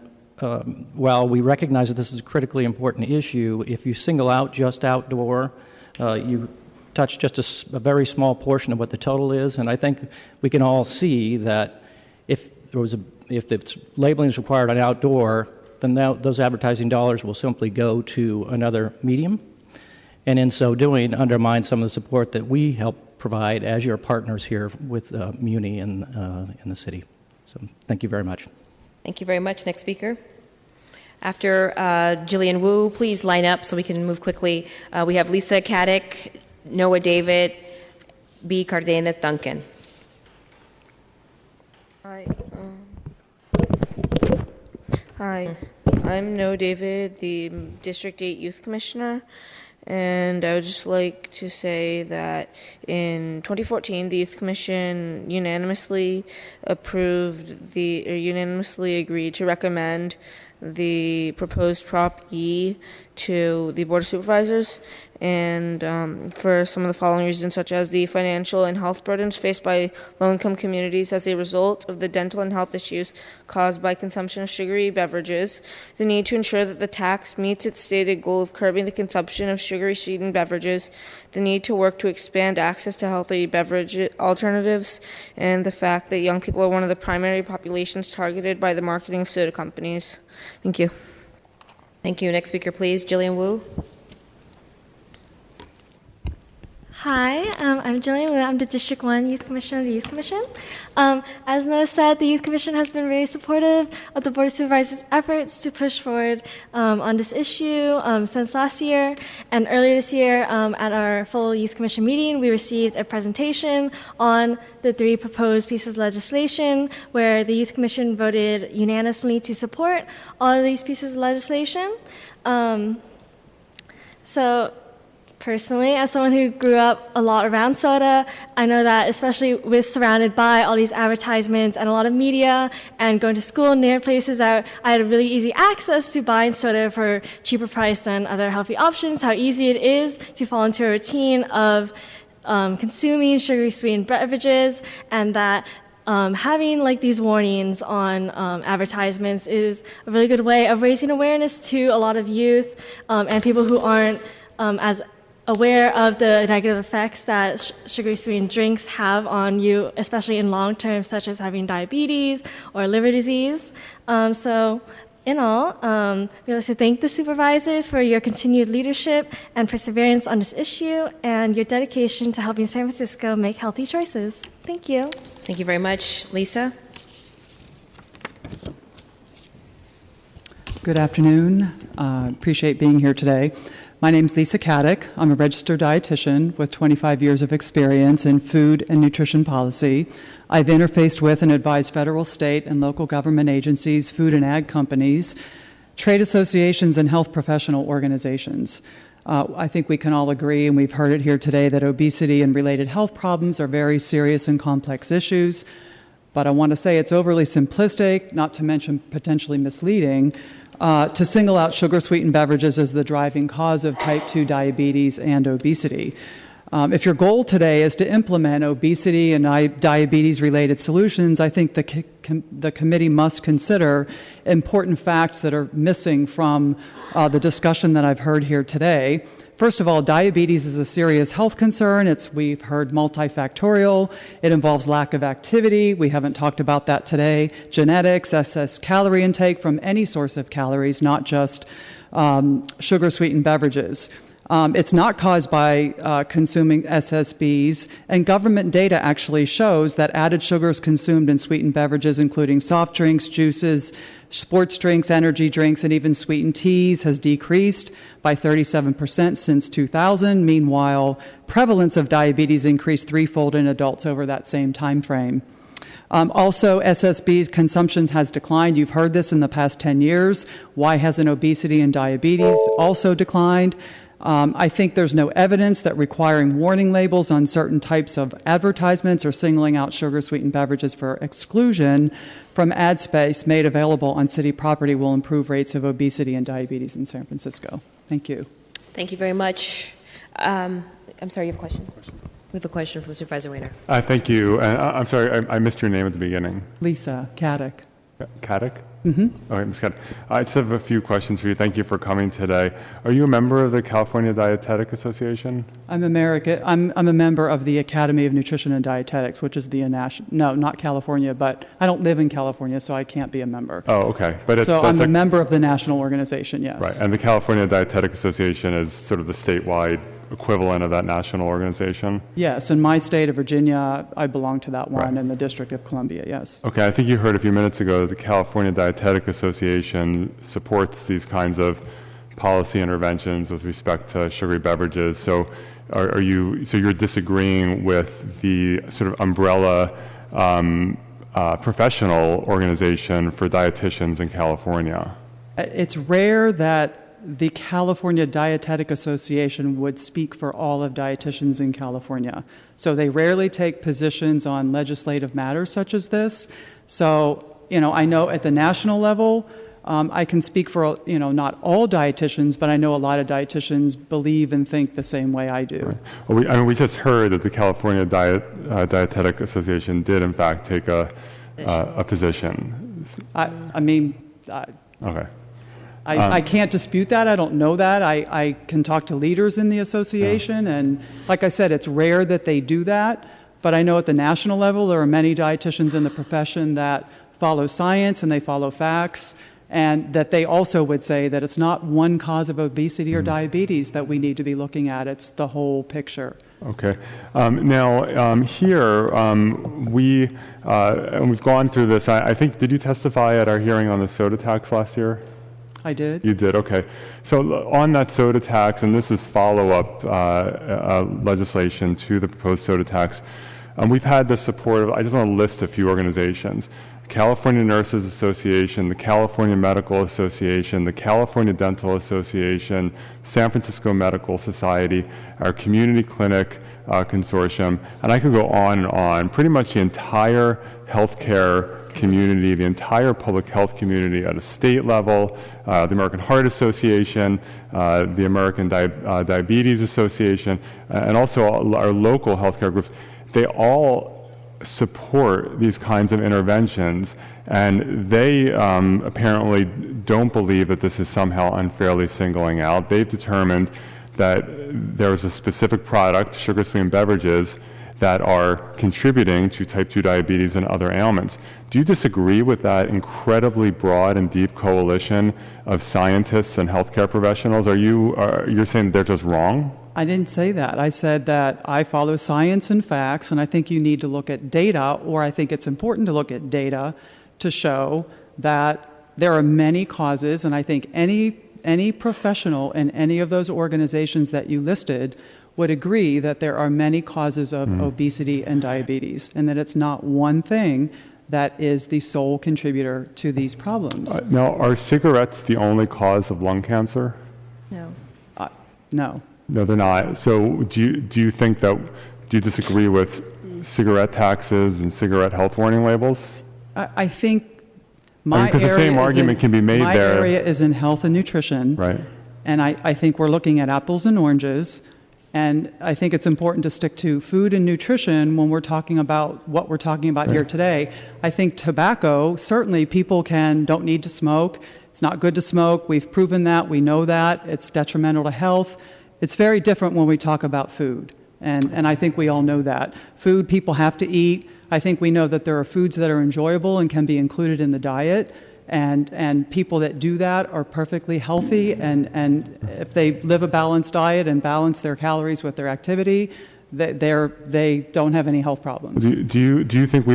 while we recognize that this is a critically important issue, if you single out just outdoor, you touch just a very small portion of what the total is, and I think we can all see that if its labeling is required on outdoor, then those advertising dollars will simply go to another medium, and in so doing, undermine some of the support that we help provide as your partners here with MUNI in the city. So, thank you very much. Thank you very much. Next speaker. After Jillian Wu, please line up so we can move quickly. We have Lisa Caddick, Noah David, B. Cardenas Duncan. Hi, I'm Noah David, the District 8 Youth Commissioner, and I would just like to say that in 2014, the Youth Commission unanimously agreed to recommend the proposed Prop E to the Board of Supervisors, and for some of the following reasons, such as the financial and health burdens faced by low-income communities as a result of the dental and health issues caused by consumption of sugary beverages, the need to ensure that the tax meets its stated goal of curbing the consumption of sugary sweetened beverages, the need to work to expand access to healthy beverage alternatives, and the fact that young people are one of the primary populations targeted by the marketing of soda companies. Thank you. Thank you. Next speaker, please. Jillian Wu. Hi, I'm Jillian Wu. I'm the District 1 Youth Commissioner of the Youth Commission. As Noah said, the Youth Commission has been very supportive of the Board of Supervisors' efforts to push forward on this issue since last year. And earlier this year, at our full Youth Commission meeting, we received a presentation on the 3 proposed pieces of legislation where the Youth Commission voted unanimously to support all of these pieces of legislation. Personally, as someone who grew up a lot around soda, I know that especially with surrounded by all these advertisements and a lot of media and going to school near places that I had a really easy access to buying soda for cheaper price than other healthy options, how easy it is to fall into a routine of consuming sugary sweetened beverages, and that having like these warnings on advertisements is a really good way of raising awareness to a lot of youth and people who aren't as aware of the negative effects that sugary sweetened drinks have on you, especially in long term, such as having diabetes or liver disease. In all, we'd like to thank the supervisors for your continued leadership and perseverance on this issue and your dedication to helping San Francisco make healthy choices. Thank you. Thank you very much. Lisa? Good afternoon. Appreciate being here today. My name is Lisa Caddick. I'm a registered dietitian with 25 years of experience in food and nutrition policy. I've interfaced with and advised federal, state, and local government agencies, food and ag companies, trade associations, and health professional organizations. I think we can all agree, and we've heard it here today, that obesity and related health problems are very serious and complex issues. But I want to say it's overly simplistic, not to mention potentially misleading, to single out sugar-sweetened beverages as the driving cause of type 2 diabetes and obesity. If your goal today is to implement obesity and diabetes-related solutions, I think the committee must consider important facts that are missing from the discussion that I've heard here today. First of all, diabetes is a serious health concern. We've heard multifactorial. It involves lack of activity. We haven't talked about that today. Genetics, excess calorie intake from any source of calories, not just sugar-sweetened beverages. It's not caused by consuming SSBs, and government data actually shows that added sugars consumed in sweetened beverages, including soft drinks, juices, sports drinks, energy drinks, and even sweetened teas, has decreased by 37% since 2000. Meanwhile, prevalence of diabetes increased threefold in adults over that same time frame. Also, SSB consumption has declined. You've heard this in the past 10 years. Why hasn't obesity and diabetes also declined? I think there's no evidence that requiring warning labels on certain types of advertisements or singling out sugar-sweetened beverages for exclusion from ad space made available on city property will improve rates of obesity and diabetes in San Francisco. Thank you. Thank you very much. I'm sorry, you have a question? We have a question from Supervisor Weiner. Thank you. I'm sorry, I missed your name at the beginning. Lisa Caddick. Caddick? Mm-hmm. Okay, Ms. Caddick. I just have a few questions for you. Thank you for coming today. Are you a member of the California Dietetic Association? I'm a member of the Academy of Nutrition and Dietetics, which is not California, but I don't live in California, so I can't be a member. Oh, okay. So I'm a member of the national organization, yes. Right, and the California Dietetic Association is sort of the statewide equivalent of that national organization? Yes, in my state of Virginia, I belong to that one, in the District of Columbia, yes. Okay, I think you heard a few minutes ago that the California Dietetic Association supports these kinds of policy interventions with respect to sugary beverages. So you're disagreeing with the sort of umbrella professional organization for dietitians in California? It's rare that the California Dietetic Association would speak for all of dietitians in California. So they rarely take positions on legislative matters such as this. So, I know at the national level, I can speak for, not all dietitians, but I know a lot of dietitians believe and think the same way I do. Right. Well, we just heard that the California Dietetic Association did, in fact, take a position. Okay. I can't dispute that. I don't know that. I can talk to leaders in the association, and like I said, it's rare that they do that, but I know at the national level there are many dietitians in the profession that follow science and they follow facts, and that they also would say that it's not one cause of obesity or diabetes that we need to be looking at. It's the whole picture. Okay. Now, here, we've gone through this. I think, did you testify at our hearing on the soda tax last year? I did. You did, okay. So on that soda tax, and this is follow-up legislation to the proposed soda tax, we've had the support of, I just want to list a few organizations: California Nurses Association, the California Medical Association, the California Dental Association, San Francisco Medical Society, our Community Clinic Consortium, and I could go on and on. Pretty much the entire healthcare community, the entire public health community at a state level, the American Heart Association, the American Diabetes Association, and also our local healthcare groups, they all support these kinds of interventions, and they apparently don't believe that this is somehow unfairly singling out. They've determined that there's a specific product, sugar-sweetened beverages, that are contributing to type 2 diabetes and other ailments. Do you disagree with that incredibly broad and deep coalition of scientists and healthcare professionals? You're saying that they're just wrong? I didn't say that. I said that I follow science and facts, and I think you need to look at data, or I think it's important to look at data to show that there are many causes, and I think any professional in any of those organizations that you listed would agree that there are many causes of obesity and diabetes, and that it's not one thing that is the sole contributor to these problems. Now, are cigarettes the only cause of lung cancer? No. No. No, they're not. So do you think that, do you disagree with cigarette taxes and cigarette health warning labels? I think because the same argument can be made there. My area is in health and nutrition. Right. And I think we're looking at apples and oranges. And I think it's important to stick to food and nutrition when we're talking about what we're talking about here today. I think tobacco, certainly people don't need to smoke. It's not good to smoke. We've proven that. We know that. It's detrimental to health. It's very different when we talk about food. And I think we all know that. Food people have to eat. I think we know that there are foods that are enjoyable and can be included in the diet. And people that do that are perfectly healthy, and if they live a balanced diet and balance their calories with their activity, they don't have any health problems. Do you think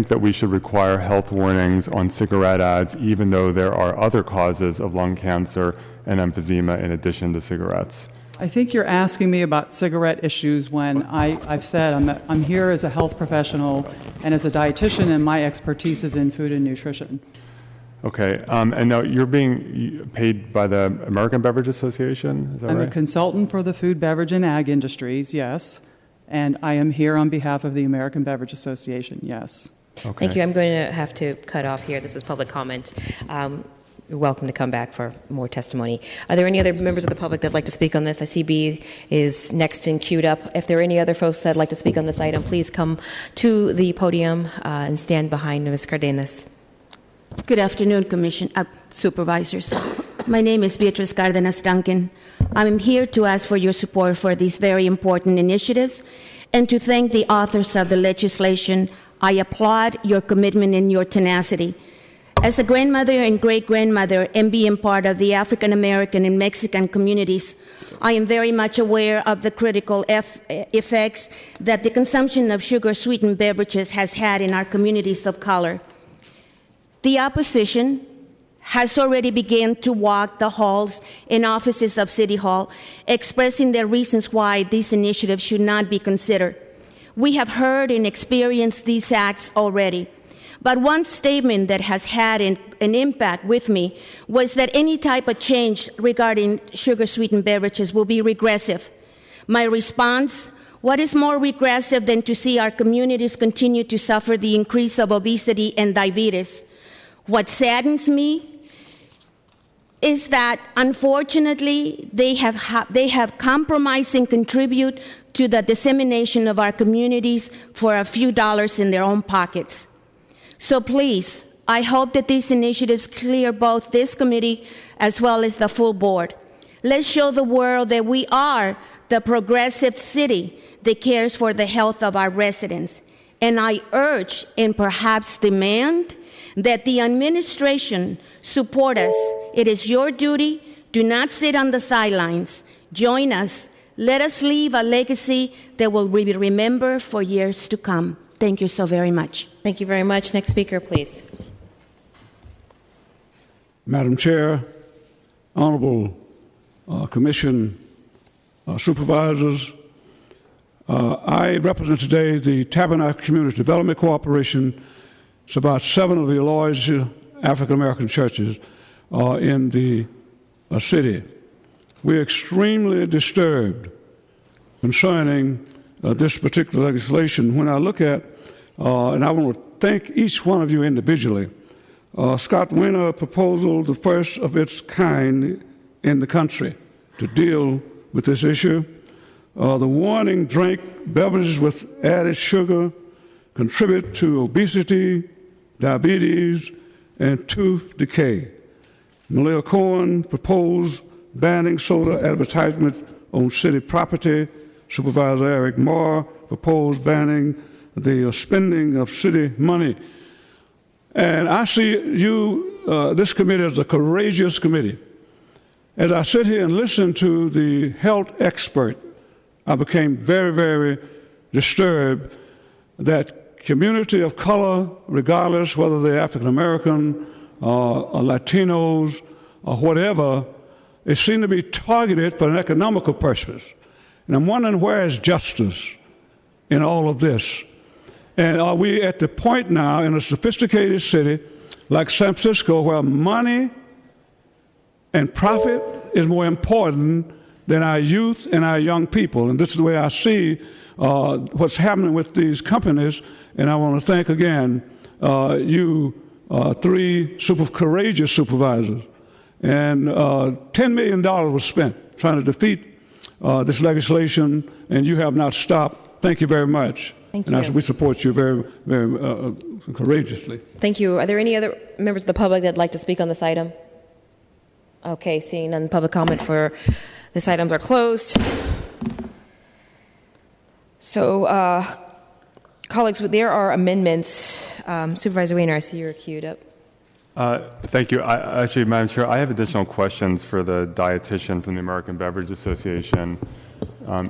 that we should require health warnings on cigarette ads, even though there are other causes of lung cancer and emphysema in addition to cigarettes? I think you're asking me about cigarette issues when I've said I'm here as a health professional and as a dietitian, and my expertise is in food and nutrition. Okay, and now you're being paid by the American Beverage Association, is that I'm right? a consultant for the food, beverage, and ag industries, yes, and I am here on behalf of the American Beverage Association, yes. Okay. Thank you. I'm going to have to cut off here. This is public comment. You're welcome to come back for more testimony. Are there any other members of the public that'd like to speak on this? I see B is next and queued up. If there are any other folks that'd like to speak on this item, please come to the podium and stand behind Ms. Cardenas. Good afternoon, Supervisors. My name is Beatrice Cardenas Duncan. I'm here to ask for your support for these very important initiatives and to thank the authors of the legislation. I applaud your commitment and your tenacity. As a grandmother and great-grandmother and being part of the African American and Mexican communities, I am very much aware of the critical effects that the consumption of sugar-sweetened beverages has had in our communities of color. The opposition has already begun to walk the halls and offices of City Hall, expressing their reasons why these initiatives should not be considered. We have heard and experienced these acts already. But one statement that has had an impact with me was that any type of change regarding sugar-sweetened beverages will be regressive. My response: what is more regressive than to see our communities continue to suffer the increase of obesity and diabetes? What saddens me is that, unfortunately, they have compromised and contribute to the dissemination of our communities for a few dollars in their own pockets. So please, I hope that these initiatives clear both this committee as well as the full board. Let's show the world that we are the progressive city that cares for the health of our residents. And I urge and perhaps demand that the administration support us. It is your duty. Do not sit on the sidelines. Join us. Let us leave a legacy that will be remembered for years to come. Thank you so very much. Thank you very much. Next speaker, please. Madam Chair, Honorable Commission Supervisors, I represent today the Tabernacle Community Development Corporation. It's about 7 of the largest African American churches in the city. We're extremely disturbed concerning this particular legislation. When I look at, and I want to thank each one of you individually, Scott Wiener proposal, the first of its kind in the country to deal with this issue. The warning drink beverages with added sugar contribute to obesity, diabetes, and tooth decay. Malia Cohen proposed banning soda advertisement on city property. Supervisor Eric Marr proposed banning the spending of city money. And I see this committee as a courageous committee. As I sit here and listen to the health expert, I became very, very disturbed that community of color, regardless whether they're African American or Latinos or whatever, it seemed to be targeted for an economical purpose. And I'm wondering, where is justice in all of this? And are we at the point now in a sophisticated city like San Francisco where money and profit is more important than our youth and our young people? And this is the way I see what's happening with these companies. And I want to thank again you 3 super courageous supervisors. And $10 million was spent trying to defeat this legislation, and you have not stopped. Thank you very much. Thank you. And we support you very, very courageously. Thank you. Are there any other members of the public that would like to speak on this item? Okay, seeing none, public comment for this items are closed. So, colleagues, there are amendments. Supervisor Wiener, I see you're queued up. Thank you. Actually, Madam Chair, I have additional questions for the dietitian from the American Beverage Association.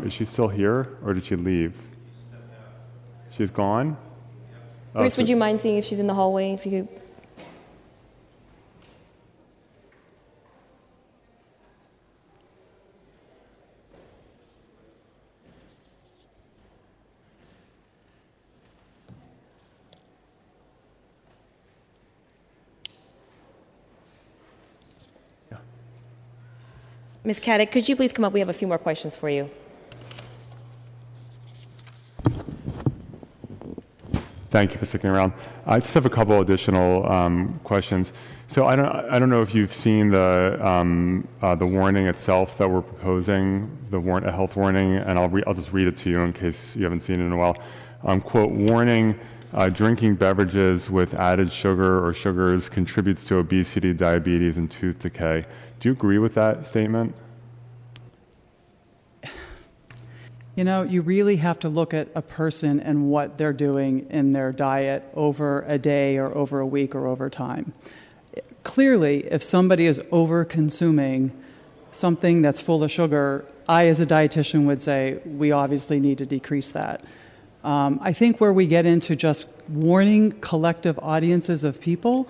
Is she still here, or did she leave? She's gone? Bruce, would you mind seeing if she's in the hallway? If you could. Ms. Caddick, could you please come up? We have a few more questions for you. Thank you for sticking around. I just have a couple additional questions. So I don't know if you've seen the warning itself that we're proposing, a health warning, and I'll just read it to you in case you haven't seen it in a while. Quote, warning, drinking beverages with added sugar or sugars contributes to obesity, diabetes, and tooth decay. Do you agree with that statement? You know, you really have to look at a person and what they're doing in their diet over a day or over a week or over time. Clearly, if somebody is over-consuming something that's full of sugar, I as a dietitian would say we obviously need to decrease that. I think where we get into just warning collective audiences of people,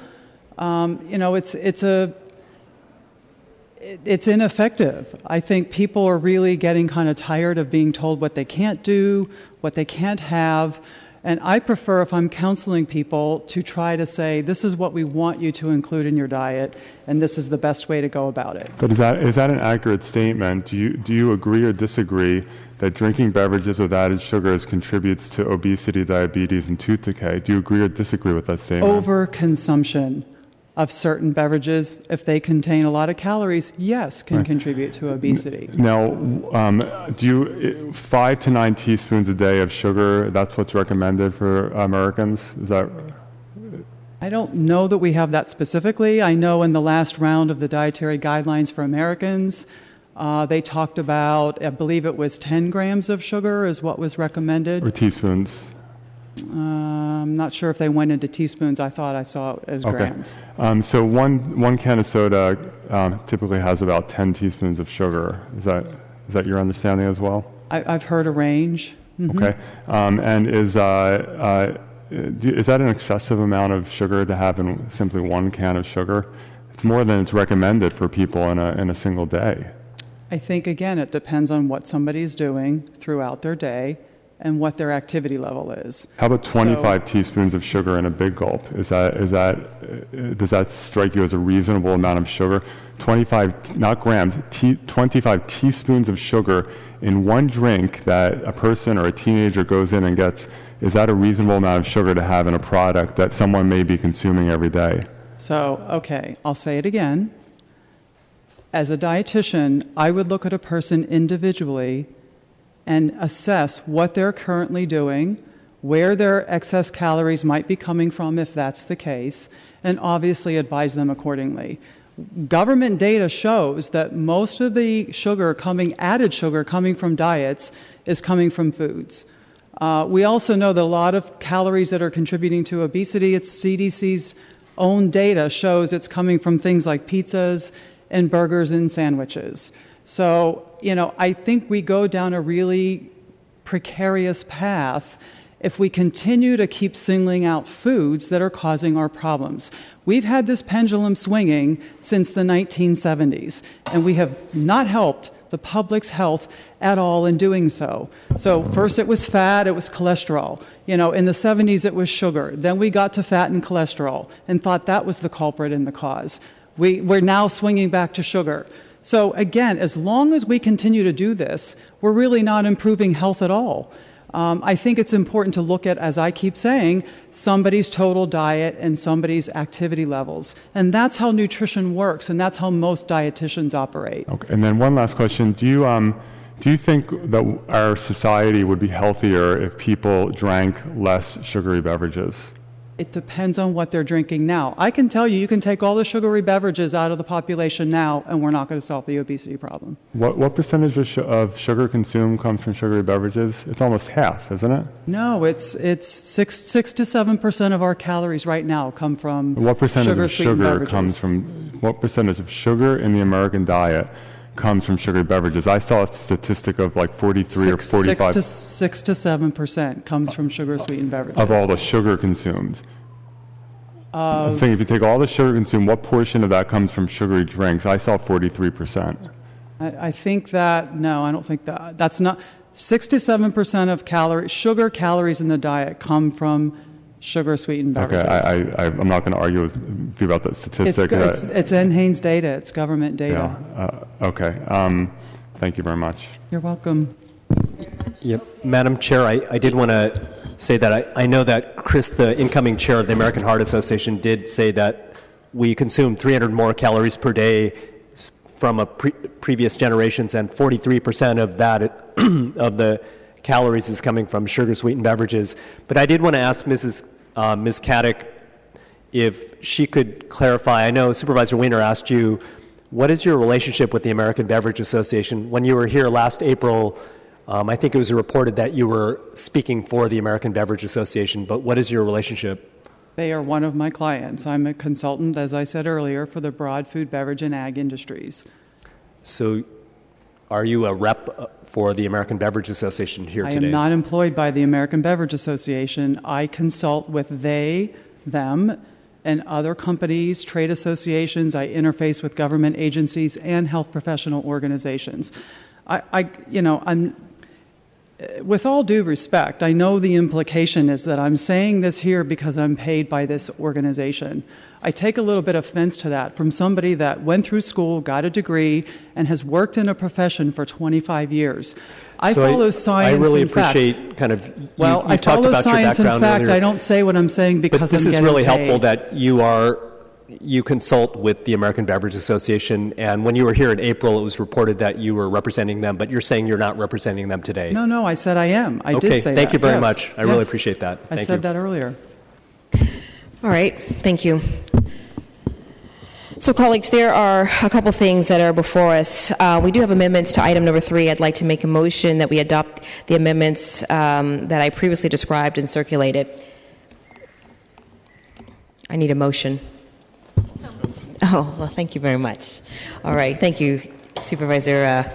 it's ineffective. I think people are really getting kind of tired of being told what they can't do, what they can't have. And I prefer, if I'm counseling people, to try to say, this is what we want you to include in your diet, and this is the best way to go about it. But is that an accurate statement? Do you agree or disagree that drinking beverages with added sugars contributes to obesity, diabetes, and tooth decay? Do you agree or disagree with that statement? Overconsumption of certain beverages, if they contain a lot of calories, yes, can contribute to obesity. Now, 5 to 9 teaspoons a day of sugar, that's what's recommended for Americans? Is that? I don't know that we have that specifically. I know in the last round of the dietary guidelines for Americans, they talked about, I believe it was 10 grams of sugar is what was recommended. Or teaspoons? I'm not sure if they went into teaspoons. I thought I saw it as grams. So one can of soda typically has about 10 teaspoons of sugar. Is that your understanding as well? I've heard a range. Mm-hmm. Okay. And is that an excessive amount of sugar to have in simply one can of sugar? It's more than it's recommended for people in a single day. I think, again, it depends on what somebody's doing throughout their day and what their activity level is. How about 25 teaspoons of sugar in a big gulp? Does that strike you as a reasonable amount of sugar? 25, not grams, 25 teaspoons of sugar in one drink that a person or a teenager goes in and gets, is that a reasonable amount of sugar to have in a product that someone may be consuming every day? So, okay, I'll say it again. As a dietitian, I would look at a person individually and assess what they're currently doing, where their excess calories might be coming from if that's the case, and obviously advise them accordingly. Government data shows that most of the added sugar coming from diets is coming from foods. We also know that a lot of calories that are contributing to obesity, it's CDC's own data shows it's coming from things like pizzas and burgers and sandwiches. So, I think we go down a really precarious path if we continue to keep singling out foods that are causing our problems. We've had this pendulum swinging since the 1970s, and we have not helped the public's health at all in doing so. So first it was fat, it was cholesterol. In the 70s it was sugar. Then we got to fat and cholesterol and thought that was the culprit and the cause. We're now swinging back to sugar. So again, as long as we continue to do this, we're really not improving health at all. I think it's important to look at, as I keep saying, somebody's total diet and somebody's activity levels. And that's how nutrition works, and that's how most dietitians operate. Okay. And then one last question. Do you think that our society would be healthier if people drank less sugary beverages? It depends on what they're drinking now. I can tell you, you can take all the sugary beverages out of the population now, and we're not going to solve the obesity problem. What percentage of sugar consumed comes from sugary beverages? It's almost half, isn't it? No, it's 6 to 7% of our calories right now come from What percentage of sugar-sweetened sugar beverages. comes from? What percentage of sugar in the American diet comes from sugary beverages? I saw a statistic of like 43 or 45 6 to 7% comes from sugar-sweetened beverages. of all the sugar consumed. I'm saying if you take all the sugar consumed, what portion of that comes from sugary drinks? I saw 43%. I think that, no, I don't think that. That's not, 6 to 7% of sugar calories in the diet come from sugar-sweetened beverages. Okay, I'm not going to argue with you about that statistic. It's NHANES data. It's government data. Yeah, okay. Thank you very much. You're welcome. Yep. Madam Chair, I did want to say that I know that Chris, the incoming chair of the American Heart Association, did say that we consume 300 more calories per day from previous generations, and 43% of that of the calories is coming from sugar-sweetened beverages. But I did want to ask Ms. Caddick if she could clarify. I know Supervisor Wiener asked you, what is your relationship with the American Beverage Association? When you were here last April, I think it was reported that you were speaking for the American Beverage Association, but what is your relationship? They are one of my clients. I'm a consultant, as I said earlier, for the broad food, beverage, and ag industries. So are you a rep for the American Beverage Association here today? I am not employed by the American Beverage Association. I consult with they, them, and other companies, trade associations. I interface with government agencies and health professional organizations. With all due respect, I know the implication is that I'm saying this here because I'm paid by this organization. I take a little bit of offense to that from somebody that went through school, got a degree, and has worked in a profession for 25 years. I follow science. I really and fact. appreciate kind of. I follow science and fact. I don't say what I'm saying because but this I'm is really paid. helpful that you consult with the American Beverage Association, and when you were here in April, it was reported that you were representing them, but you're saying you're not representing them today. No, I said I am. I did say that. Thank you very Yes. much. I really appreciate that. I said that earlier. All right, thank you. So, colleagues, there are a couple things that are before us. We do have amendments to item number 3. I'd like to make a motion that we adopt the amendments that I previously described and circulated. I need a motion. Oh, well, thank you very much. All right, thank you, Supervisor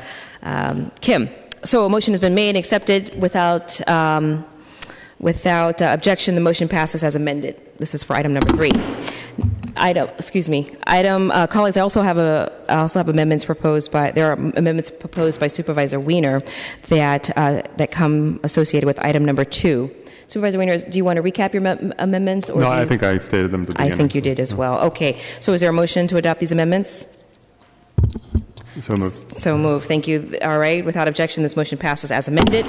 Kim. So a motion has been made and accepted without objection. The motion passes as amended. This is for item number 3. Colleagues, I also have amendments proposed by. There are amendments proposed by Supervisor Wiener that come associated with item number 2. Supervisor Wiener, do you want to recap your amendments? Or No, I think I stated them at the beginning. I think you did as well. Okay. So is there a motion to adopt these amendments? So moved. So moved. Thank you. All right. Without objection, this motion passes as amended.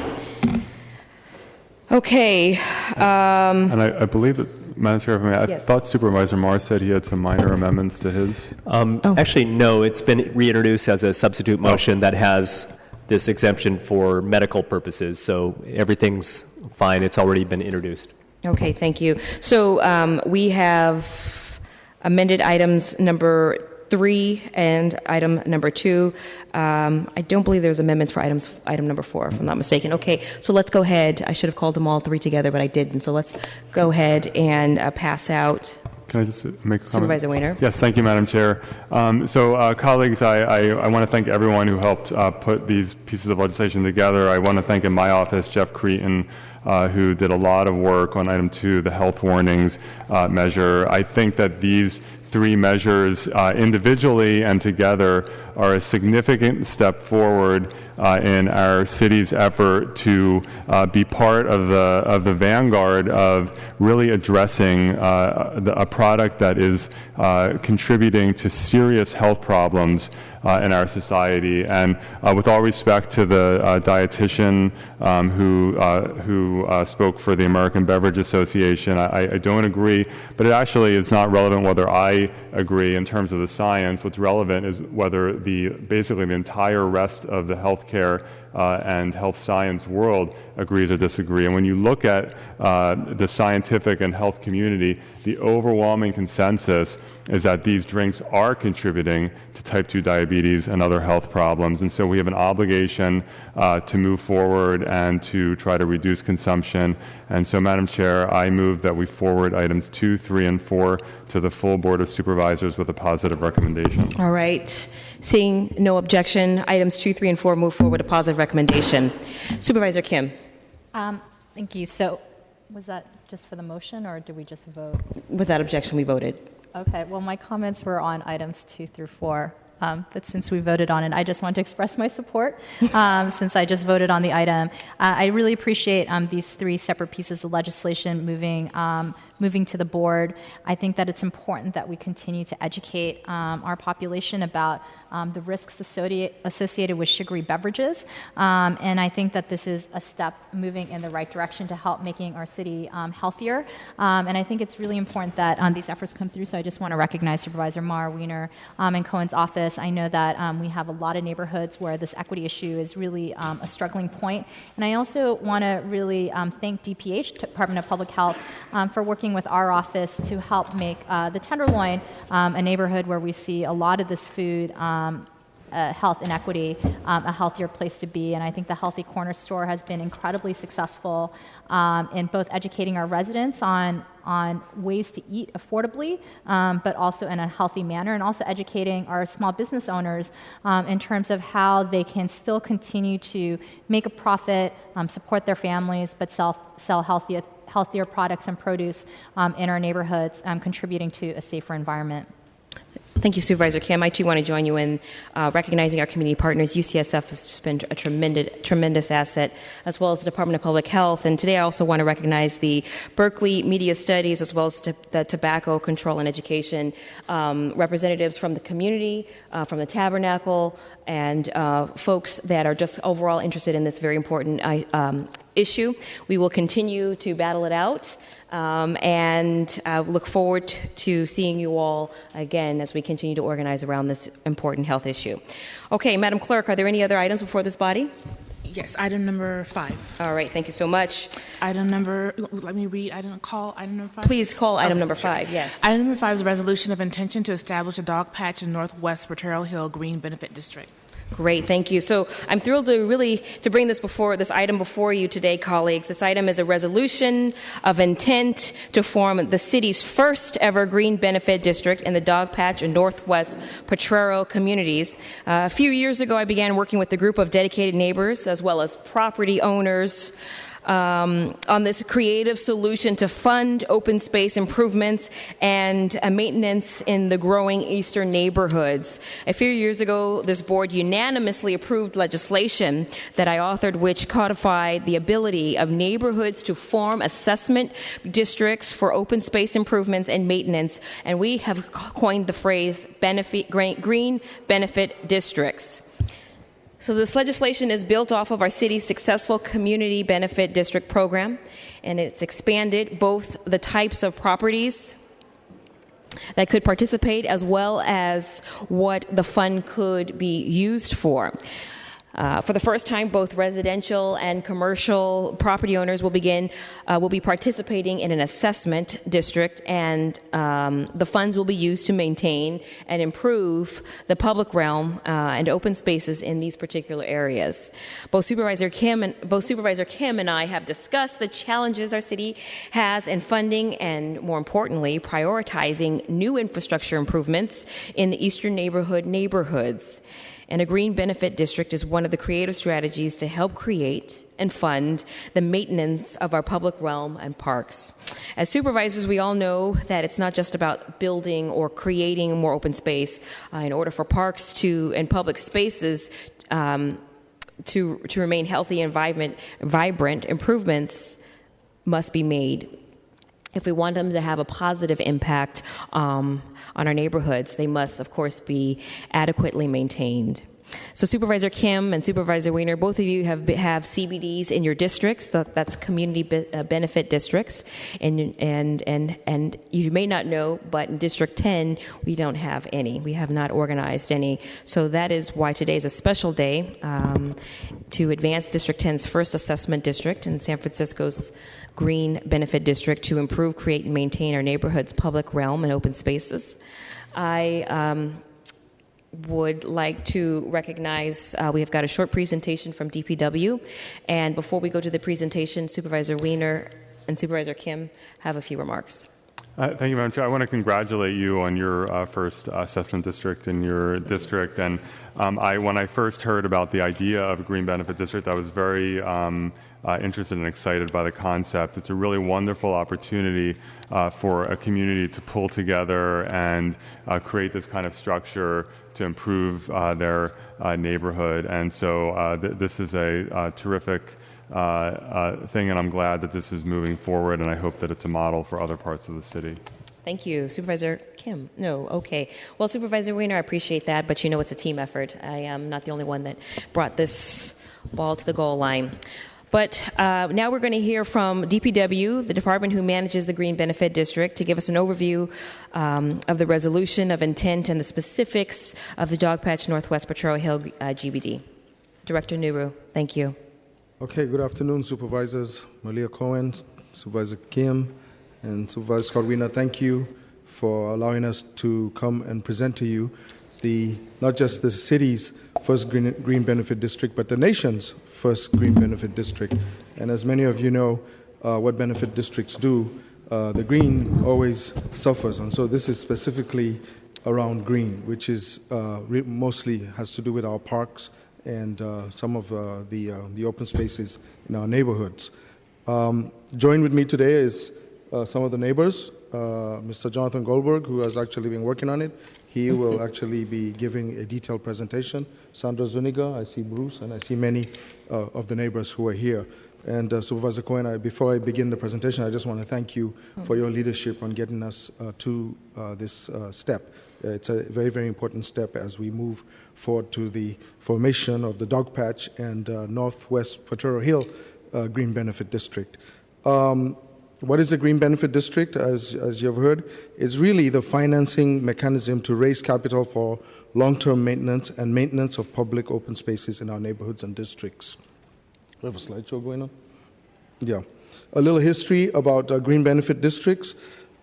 Okay. And I believe that, Madam Chair, I thought Supervisor Marr said he had some minor amendments to his. Actually, no. It's been reintroduced as a substitute motion that has this exemption for medical purposes. So everything's fine. It's already been introduced. Okay, thank you. So we have amended items number 3 and item number 2. I don't believe there's amendments for item number 4, if I'm not mistaken. Okay, so let's go ahead. I should have called them all 3 together, but I didn't. So let's go ahead and pass out. Can I just make a comment? Supervisor Wiener. Yes, thank you, Madam Chair. Colleagues, I want to thank everyone who helped put these pieces of legislation together. I want to thank in my office Jeff Cretin, who did a lot of work on item 2, the health warnings measure. I think that these 3 measures individually and together are a significant step forward in our city's effort to be part of the vanguard of really addressing a product that is contributing to serious health problems in our society. And with all respect to the dietitian who spoke for the American Beverage Association, I don't agree, but it actually is not relevant whether I agree in terms of the science. What's relevant is whether basically the entire rest of the healthcare and health science world agrees or disagree. And when you look at the scientific and health community, the overwhelming consensus is that these drinks are contributing to type 2 diabetes and other health problems. And so we have an obligation to move forward and to try to reduce consumption. And so, Madam Chair, I move that we forward items 2, 3, and 4 to the full Board of Supervisors with a positive recommendation. All right. Seeing no objection, items 2, 3, and 4 move forward with a positive recommendation. Supervisor Kim. Thank you. So was that just for the motion, or did we just vote? Without objection, we voted. Okay. Well, my comments were on items 2 through 4. But since we voted on it, I just want to express my support since I just voted on the item. I really appreciate these 3 separate pieces of legislation moving to the board. I think that it's important that we continue to educate our population about the risks associated with sugary beverages. And I think that this is a step moving in the right direction to help making our city healthier. And I think it's really important that these efforts come through. So I just want to recognize Supervisor Mar, Weiner, and Cohen's office. I know that we have a lot of neighborhoods where this equity issue is really a struggling point. And I also want to really thank DPH, Department of Public Health, for working with our office to help make the Tenderloin a neighborhood where we see a lot of this food health inequity a healthier place to be. And I think the Healthy Corner Store has been incredibly successful in both educating our residents on ways to eat affordably, but also in a healthy manner, and also educating our small business owners in terms of how they can still continue to make a profit, support their families, but sell healthier products and produce in our neighborhoods, contributing to a safer environment. Thank you, Supervisor Kim. I, too, want to join you in recognizing our community partners. UCSF has just been a tremendous asset, as well as the Department of Public Health. And today I also want to recognize the Berkeley Media Studies, as well as the Tobacco Control and Education representatives from the community, from the Tabernacle, and folks that are just overall interested in this very important issue. We will continue to battle it out, and look forward to seeing you all again as we continue to organize around this important health issue. Okay, Madam Clerk, are there any other items before this body? Yes, item number 5. All right, thank you so much. Let me read item number 5. Please call item number 5, yes. Item number 5 is a resolution of intention to establish a dog patch in Northwest Potrero Hill Green Benefit District. Great, thank you. So I'm thrilled to bring this item before you today, colleagues. This item is a resolution of intent to form the city's first ever green benefit district in the Dog Patch and Northwest Potrero communities. A few years ago, I began working with a group of dedicated neighbors as well as property owners on this creative solution to fund open space improvements and maintenance in the growing eastern neighborhoods. A few years ago, this board unanimously approved legislation that I authored, which codified the ability of neighborhoods to form assessment districts for open space improvements and maintenance, and we have coined the phrase green benefit districts. So this legislation is built off of our city's successful community benefit district program, and it's expanded both the types of properties that could participate as well as what the fund could be used for. For the first time, both residential and commercial property owners will be participating in an assessment district, and the funds will be used to maintain and improve the public realm and open spaces in these particular areas. Both Supervisor Kim and I have discussed the challenges our city has in funding and, more importantly, prioritizing new infrastructure improvements in the eastern neighborhoods. And a green benefit district is one of the creative strategies to help create and fund the maintenance of our public realm and parks. As supervisors, we all know that it's not just about building or creating more open space. In order for parks and public spaces to remain healthy and vibrant, improvements must be made. If we want them to have a positive impact on our neighborhoods, they must, of course, be adequately maintained. So Supervisor Kim and Supervisor Weiner, both of you have CBDs in your districts. So that's community benefit districts, and you may not know, but in District 10 we don't have any. We have not organized any. So that is why today is a special day to advance District 10's first assessment district in San Francisco's Green Benefit District to improve, create, and maintain our neighborhood's public realm and open spaces. I would like to recognize, we have got a short presentation from DPW, and before we go to the presentation, Supervisor Weiner and Supervisor Kim have a few remarks. Thank you, Madam Chair. I want to congratulate you on your first assessment district in your district. And when I first heard about the idea of a green benefit district, I was very interested and excited by the concept. It's a really wonderful opportunity for a community to pull together and create this kind of structure to improve their neighborhood. And so this is a terrific thing, and I'm glad that this is moving forward, and I hope that it's a model for other parts of the city. Thank you. Supervisor Kim? No, okay. Well, Supervisor Weiner, I appreciate that, but you know it's a team effort. I am not the only one that brought this ball to the goal line. But now we're going to hear from DPW, the department who manages the Green Benefit District, to give us an overview of the resolution of intent and the specifics of the Dogpatch Northwest Potrero Hill GBD. Director Nuru, thank you. Okay, good afternoon, Supervisors Malia Cohen, Supervisor Kim, and Supervisor Scott Weiner. Thank you for allowing us to come and present to you not just the city's first green benefit district, but the nation's first green benefit district. And as many of you know, what benefit districts do, the green always suffers. And so this is specifically around green, which is mostly has to do with our parks and some of the open spaces in our neighborhoods. Joined with me today is some of the neighbors, Mr. Jonathan Goldberg, who has actually been working on it. He will actually be giving a detailed presentation. Sandra Zuniga, I see Bruce, and I see many of the neighbors who are here. And Supervisor Cohen, before I begin the presentation, I just want to thank you for your leadership on getting us to this step. It's a very, very important step as we move forward to the formation of the Dogpatch and Northwest Potrero Hill Green Benefit District. What is a Green Benefit District? As you've heard, it's really the financing mechanism to raise capital for long-term maintenance and maintenance of public open spaces in our neighborhoods and districts. We have a slideshow going on? Yeah. A little history about Green Benefit Districts.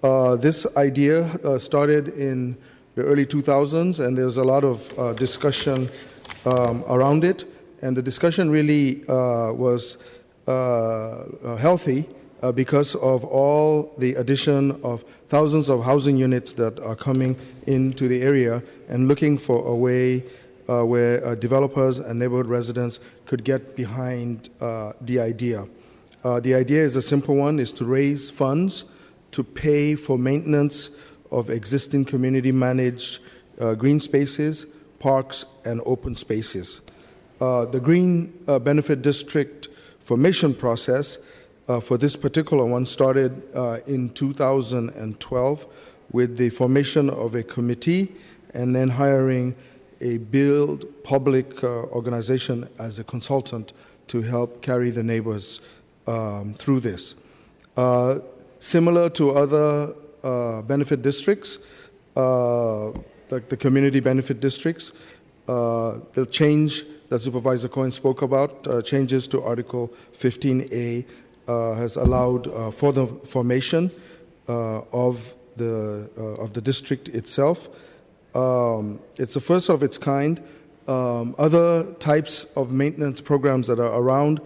This idea started in the early 2000s, and there's a lot of discussion around it. And the discussion really was healthy because of all the addition of thousands of housing units that are coming into the area and looking for a way where developers and neighborhood residents could get behind the idea. The idea is a simple one, is to raise funds to pay for maintenance of existing community-managed green spaces, parks, and open spaces. The Green Benefit District formation process for this particular one started in 2012 with the formation of a committee and then hiring a Build Public organization as a consultant to help carry the neighbors through this. Similar to other benefit districts, like the community benefit districts, the change that Supervisor Cohen spoke about, changes to Article 15A, has allowed for the formation of the district itself. It's the first of its kind. Other types of maintenance programs that are around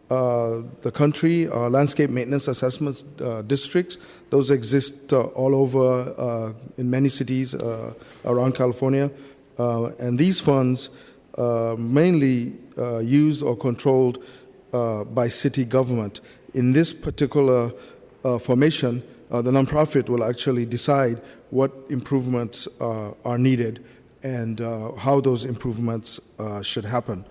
the country are landscape maintenance assessment districts. Those exist all over in many cities around California. And these funds mainly used or controlled by city government. In this particular formation, the nonprofit will actually decide what improvements are needed and how those improvements should happen.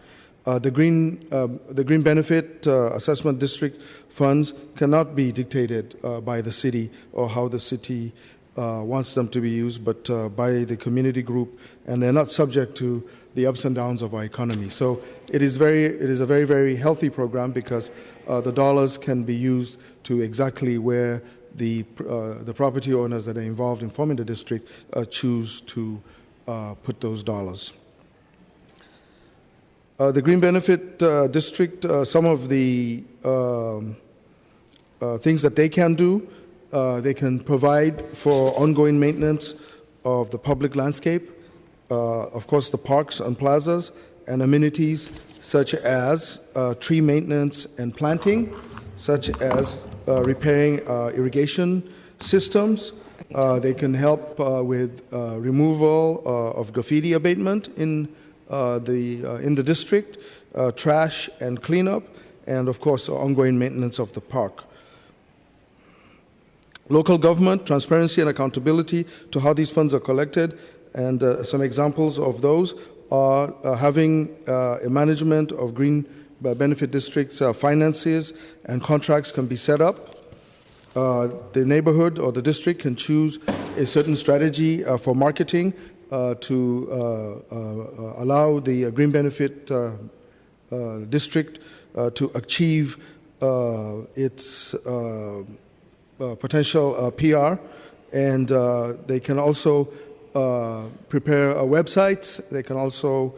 The Green Benefit Assessment District funds cannot be dictated by the city or how the city wants them to be used, but by the community group, and they're not subject to the ups and downs of our economy. So it is a very, very healthy program because the dollars can be used to exactly where the property owners that are involved in forming the district choose to put those dollars. The Green Benefit District, some of the things that they can do, they can provide for ongoing maintenance of the public landscape, of course the parks and plazas, and amenities such as tree maintenance and planting, such as repairing irrigation systems. They can help with removal of graffiti abatement in the district, trash and cleanup, and of course ongoing maintenance of the park. Local government, transparency and accountability to how these funds are collected, and some examples of those are having a management of green benefit districts' finances and contracts can be set up. The neighborhood or the district can choose a certain strategy for marketing to allow the green benefit district to achieve its potential PR, and they can also prepare websites. They can also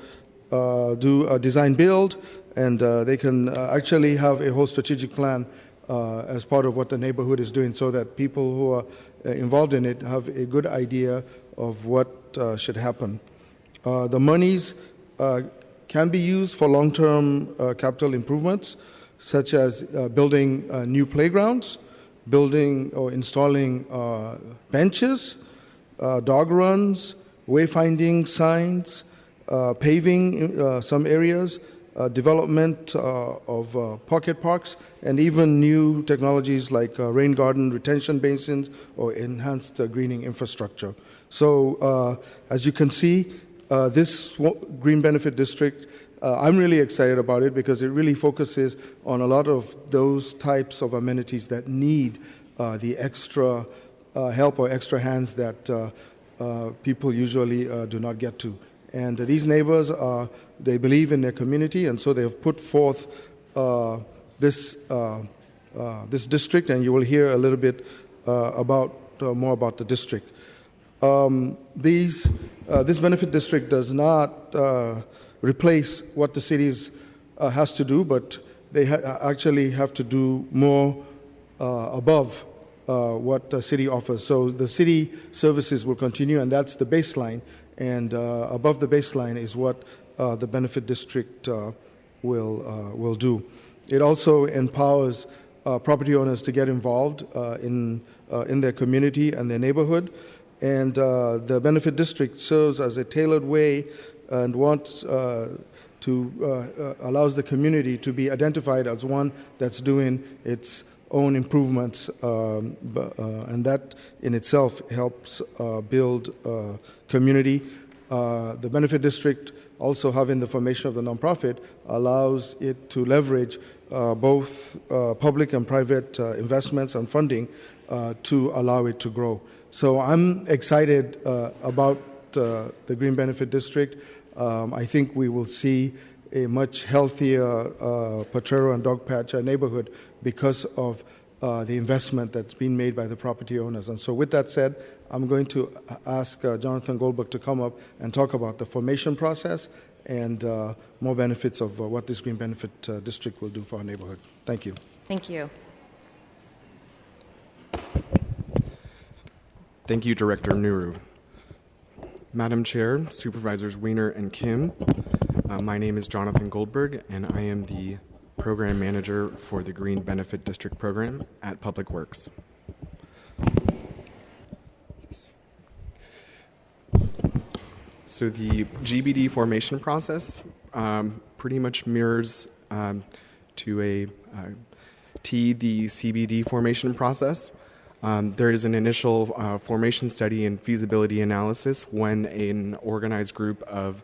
do a design build, and they can actually have a whole strategic plan as part of what the neighborhood is doing, so that people who are involved in it have a good idea of what should happen. The monies can be used for long-term capital improvements, such as building new playgrounds, building or installing benches, dog runs, wayfinding signs, paving some areas, development of pocket parks, and even new technologies like rain garden retention basins or enhanced greening infrastructure. So as you can see, this Green Benefit District, I'm really excited about it because it really focuses on a lot of those types of amenities that need the extra help or extra hands that people usually do not get to. And these neighbors, they believe in their community, and so they have put forth this district, and you will hear a little bit more about the district. This benefit district does not replace what the cities has to do, but they actually have to do more above what the city offers. So the city services will continue, and that's the baseline. And above the baseline is what the benefit district will do. It also empowers property owners to get involved in their community and their neighborhood. And the benefit district serves as a tailored way and wants allows the community to be identified as one that's doing its own improvements, and that in itself helps build community. The benefit district, also having the formation of the nonprofit, allows it to leverage both public and private investments and funding to allow it to grow. So I'm excited about the Green Benefit District. I think we will see a much healthier Potrero and Dogpatch neighborhood because of the investment that's been made by the property owners. And so with that said, I'm going to ask Jonathan Goldberg to come up and talk about the formation process and more benefits of what this Green Benefit District will do for our neighborhood. Thank you. Thank you. Thank you, Director Nuru. Madam Chair, Supervisors Weiner and Kim, my name is Jonathan Goldberg, and I am the Program Manager for the Green Benefit District Program at Public Works. So the GBD formation process pretty much mirrors to a T the CBD formation process. There is an initial formation study and feasibility analysis when an organized group of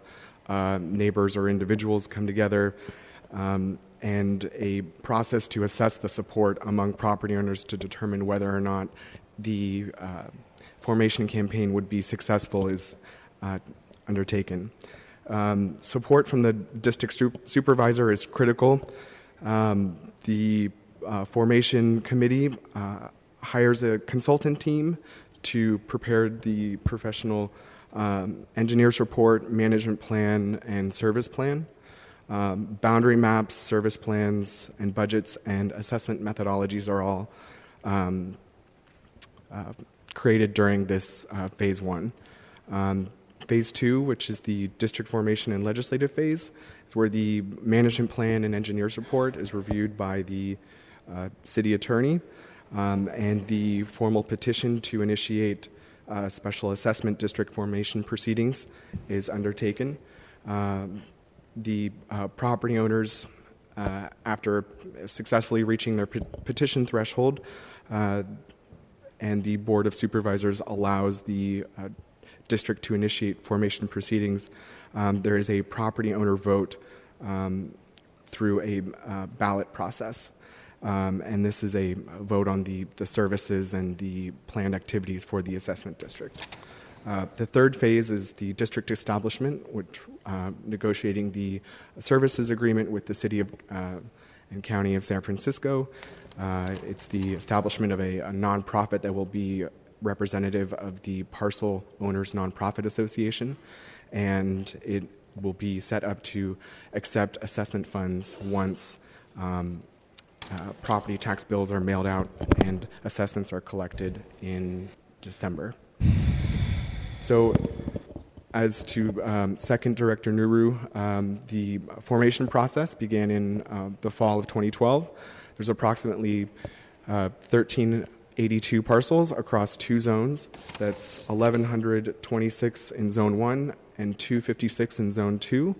neighbors or individuals come together, and a process to assess the support among property owners to determine whether or not the formation campaign would be successful is undertaken. Support from the district supervisor is critical. The formation committee hires a consultant team to prepare the professional engineer's report, management plan, and service plan. Boundary maps, service plans, and budgets and assessment methodologies are all created during this phase one. Phase two, which is the district formation and legislative phase, is where the management plan and engineer's report is reviewed by the city attorney, and the formal petition to initiate special assessment district formation proceedings is undertaken. The property owners, after successfully reaching their petition threshold, and the Board of Supervisors allows the district to initiate formation proceedings, there is a property owner vote through a ballot process. And this is a vote on the services and the planned activities for the assessment district. The third phase is the district establishment, which negotiating the services agreement with the city of and county of San Francisco. It's the establishment of a nonprofit that will be representative of the Parcel Owners Nonprofit Association, and it will be set up to accept assessment funds once property tax bills are mailed out and assessments are collected in December. So, as to Second Director Nuru, the formation process began in the fall of 2012. There's approximately 1,382 parcels across two zones. That's 1,126 in Zone 1 and 256 in Zone 2.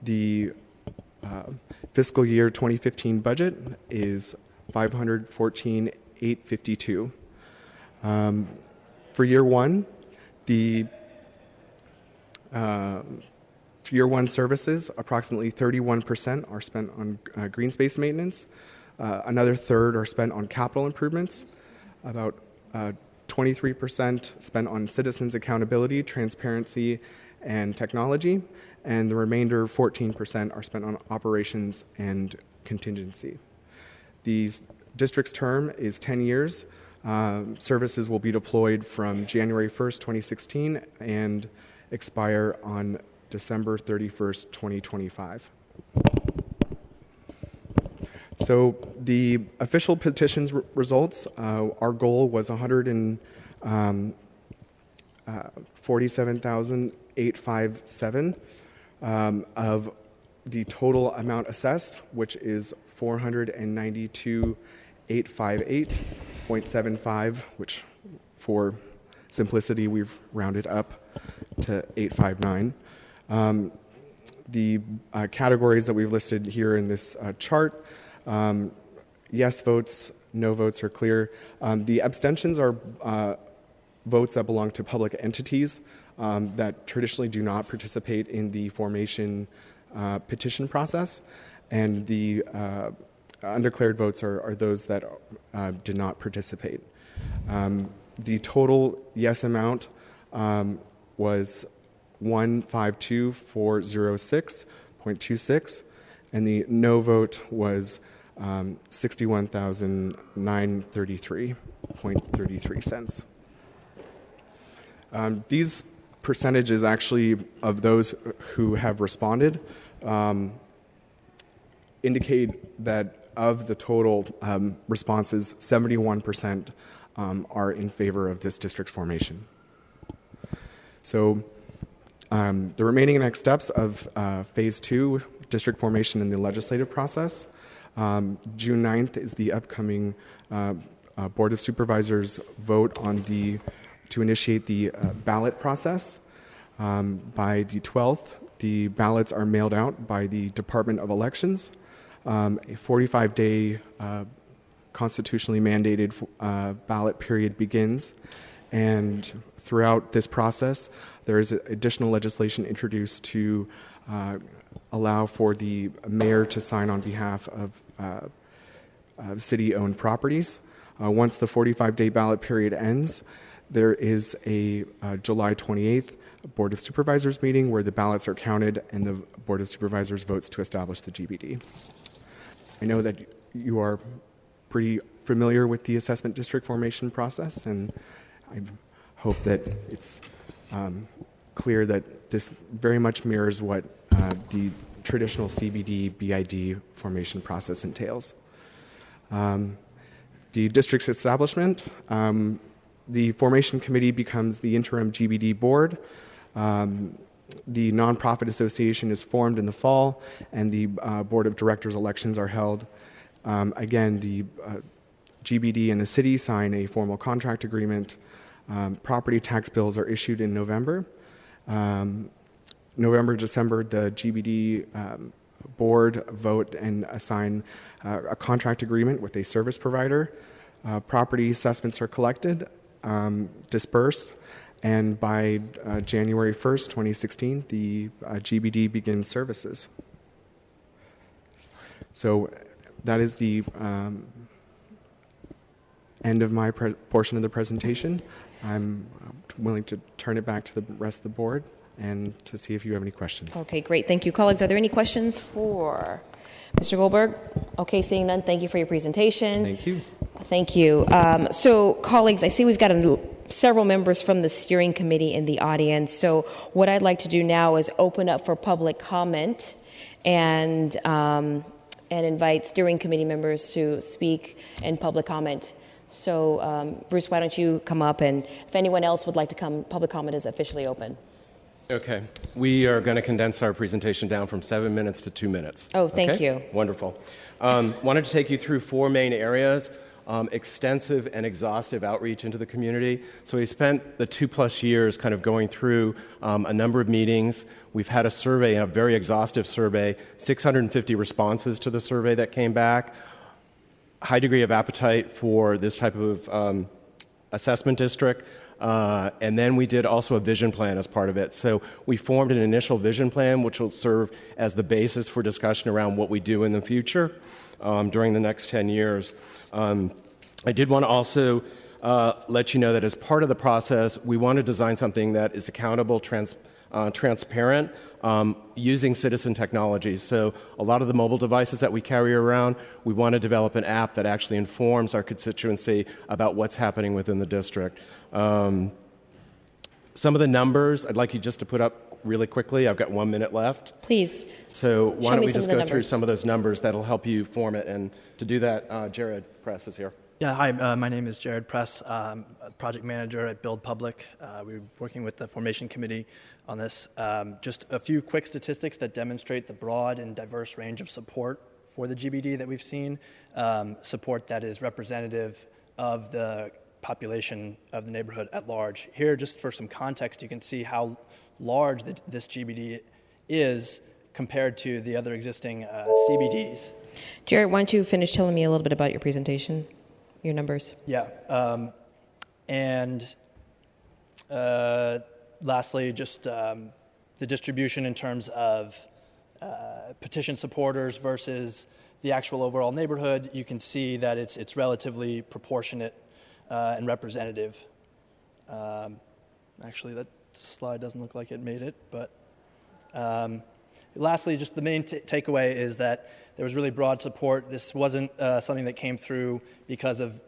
The fiscal year 2015 budget is $514,852. For year one, the year one services, approximately 31% are spent on green space maintenance. Another third are spent on capital improvements. About 23% spent on citizens' accountability, transparency, and technology. And the remainder, 14%, are spent on operations and contingency. The district's term is 10 years. Services will be deployed from January 1st, 2016 and expire on December 31st, 2025. So the official petitions results, our goal was 147,857 of the total amount assessed, which is 492,858.75, which for simplicity we've rounded up to 859. The categories that we've listed here in this chart, yes votes, no votes are clear. The abstentions are votes that belong to public entities that traditionally do not participate in the formation petition process, and the undeclared votes are those that did not participate. The total yes amount was 152,406.26, and the no vote was 61,933.33 cents. These percentages actually of those who have responded indicate that of the total responses, 71% are in favor of this district formation. So the remaining next steps of phase two, district formation in the legislative process. June 9th is the upcoming Board of Supervisors vote on to initiate the ballot process. By the 12th, the ballots are mailed out by the Department of Elections. A 45-day constitutionally mandated ballot period begins, and throughout this process, there is additional legislation introduced to allow for the mayor to sign on behalf of city-owned properties. Once the 45-day ballot period ends, There is a July 28th Board of Supervisors meeting where the ballots are counted and the Board of Supervisors votes to establish the GBD. I know that you are pretty familiar with the assessment district formation process, and I hope that it's clear that this very much mirrors what the traditional CBD BID formation process entails. The district's establishment, the formation committee becomes the interim GBD board. The nonprofit association is formed in the fall, and the board of directors elections are held. Again, the GBD and the city sign a formal contract agreement. Property tax bills are issued in November. November, December, the GBD board vote and assign a contract agreement with a service provider. Property assessments are collected, dispersed, and by January 1st, 2016, the GBD begins services. So that is the end of my portion of the presentation. I'm willing to turn it back to the rest of the board and to see if you have any questions. Okay, great. Thank you. Colleagues, are there any questions for Mr. Goldberg? Okay, seeing none, thank you for your presentation. Thank you. Thank you. So, colleagues, I see we've got several members from the steering committee in the audience. So what I'd like to do now is open up for public comment and invite steering committee members to speak in public comment. So, Bruce, why don't you come up, and if anyone else would like to come, public comment is officially open. Okay. We are going to condense our presentation down from 7 minutes to 2 minutes. Oh, thank you. Wonderful. Wanted to take you through 4 main areas. Extensive and exhaustive outreach into the community. So we spent the 2+ years kind of going through a number of meetings. We've had a survey, a very exhaustive survey, 650 responses to the survey that came back. High degree of appetite for this type of assessment district. And then we did also a vision plan as part of it. So we formed an initial vision plan, which will serve as the basis for discussion around what we do in the future during the next 10 years. I did want to also let you know that as part of the process, we want to design something that is accountable, transparent, using citizen technologies. So a lot of the mobile devices that we carry around, we want to develop an app that actually informs our constituency about what's happening within the district. Some of the numbers I'd like you just to put up really quickly. I've got 1 minute left. Please. So why don't we just go through some of those numbers that'll help you form it. And to do that, Jared Press is here. Yeah, hi, my name is Jared Press. I'm a project manager at Build Public. We're working with the Formation Committee on this. Just a few quick statistics that demonstrate the broad and diverse range of support for the GBD that we've seen, support that is representative of the population of the neighborhood at large. Here, just for some context, you can see how large this GBD is compared to the other existing CBDs. Jared, why don't you finish telling me a little bit about your presentation, your numbers? Yeah. And lastly, just the distribution in terms of petition supporters versus the actual overall neighborhood. You can see that it's relatively proportionate and representative. Actually, that slide doesn't look like it made it, but lastly, just the main takeaway is that there was really broad support. This wasn't something that came through because of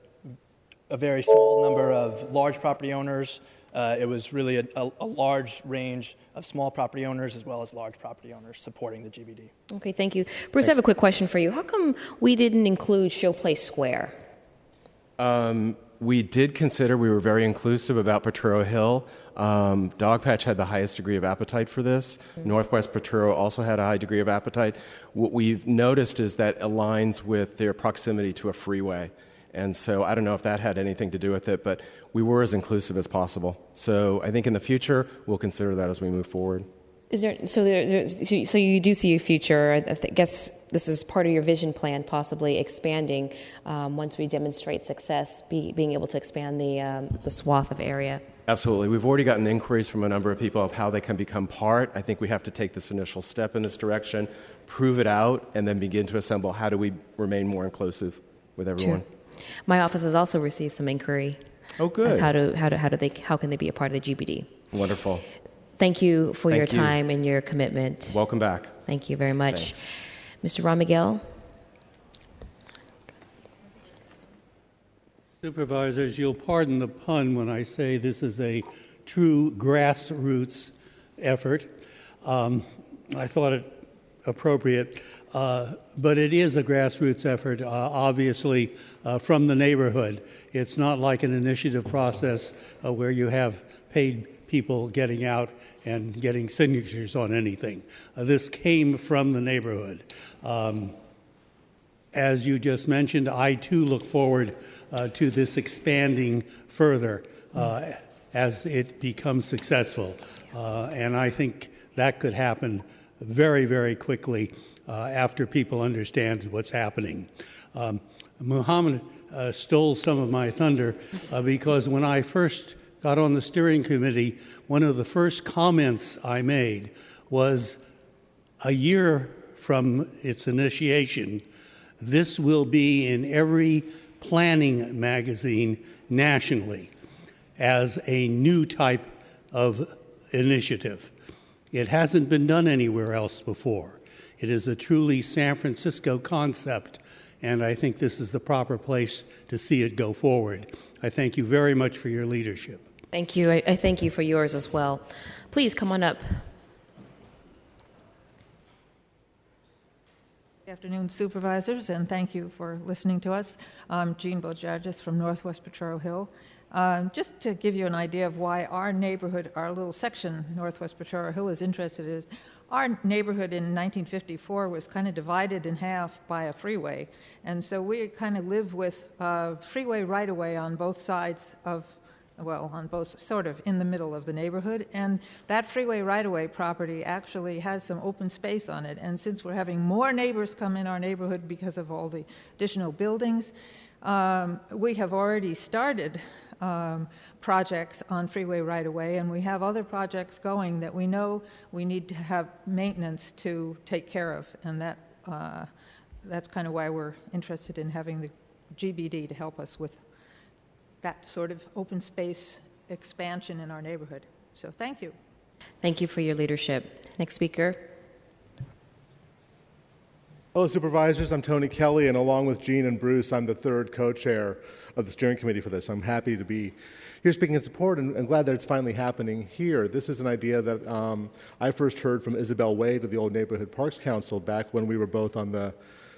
a very small number of large property owners. It was really a large range of small property owners as well as large property owners supporting the GBD. Okay, thank you. Bruce, I have a quick question for you. How come we didn't include Showplace Square? We did consider, we were very inclusive about Potrero Hill. Dogpatch had the highest degree of appetite for this. Northwest Potrero also had a high degree of appetite. What we've noticed is that aligns with their proximity to a freeway. And so I don't know if that had anything to do with it, but we were as inclusive as possible. So I think in the future, we'll consider that as we move forward. Is there, so you do see a future. I guess this is part of your vision plan, possibly expanding once we demonstrate success, being able to expand the swath of area. Absolutely. We've already gotten inquiries from a number of people of how they can become part. I think we have to take this initial step in this direction, prove it out, and then begin to assemble how do we remain more inclusive with everyone. Sure. My office has also received some inquiry Oh, good. As how can they be a part of the GBD? Wonderful. Thank you for your Thank you. time and your commitment. Welcome back. Thank you very much. Thanks. Mr. Ron Miguel? Supervisors, you'll pardon the pun when I say this is a true grassroots effort. I thought it appropriate, but it is a grassroots effort, obviously, from the neighborhood. It's not like an initiative process where you have paid people getting out and getting signatures on anything. This came from the neighborhood. As you just mentioned, I too look forward to this expanding further as it becomes successful. And I think that could happen very, very quickly after people understand what's happening. Muhammad stole some of my thunder because when I first got on the steering committee, one of the first comments I made was, a year from its initiation, this will be in every planning magazine nationally as a new type of initiative. It hasn't been done anywhere else before. It is a truly San Francisco concept, and I think this is the proper place to see it go forward. I thank you very much for your leadership. Thank you. I thank you for yours as well. Please come on up. Good afternoon, supervisors, and thank you for listening to us. I'm Jean Bojargis from Northwest Potrero Hill. Just to give you an idea of why our neighborhood, our little section, Northwest Potrero Hill, is interested is our neighborhood in 1954 was kind of divided in half by a freeway. And so we kind of live with freeway right-of-way on both sides of, well, on both, sort of in the middle of the neighborhood. And that freeway right-of-way property actually has some open space on it. And since we're having more neighbors come in our neighborhood because of all the additional buildings, we have already started projects on freeway right-of-way, and we have other projects going that we know we need to have maintenance to take care of, and that's kind of why we're interested in having the GBD to help us with that sort of open space expansion in our neighborhood. So thank you. Thank you for your leadership. Next speaker. Hello, supervisors. I'm Tony Kelly, and along with Jean and Bruce, I'm the third co-chair of the steering committee for this. I'm happy to be here speaking in support, and I'm glad that it's finally happening here. This is an idea that I first heard from Isabel Wade of the Old Neighborhood Parks Council back when we were both on the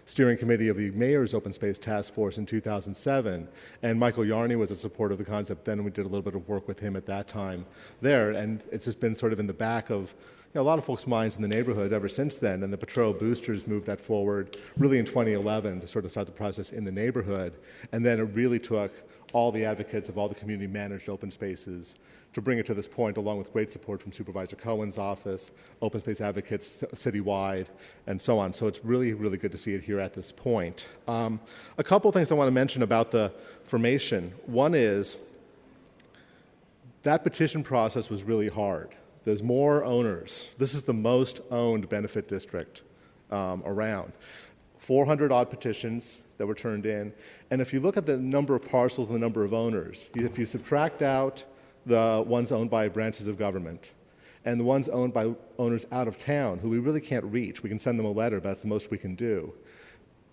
steering committee of the Mayor's Open Space Task Force in 2007. And Michael Yarney was a supporter of the concept then, and we did a little bit of work with him at that time there. And it's just been sort of in the back of a lot of folks' minds in the neighborhood ever since then, and the Potrero Boosters moved that forward really in 2011 to sort of start the process in the neighborhood. And then it really took all the advocates of all the community-managed open spaces to bring it to this point, along with great support from Supervisor Cohen's office, open space advocates citywide, and so on. So it's really, really good to see it here at this point. A couple things I want to mention about the formation. One is that petition process was really hard. There's more owners. This is the most owned benefit district around. 400 odd petitions that were turned in. And if you look at the number of parcels and the number of owners, if you subtract out the ones owned by branches of government and the ones owned by owners out of town who we really can't reach, we can send them a letter, but that's the most we can do.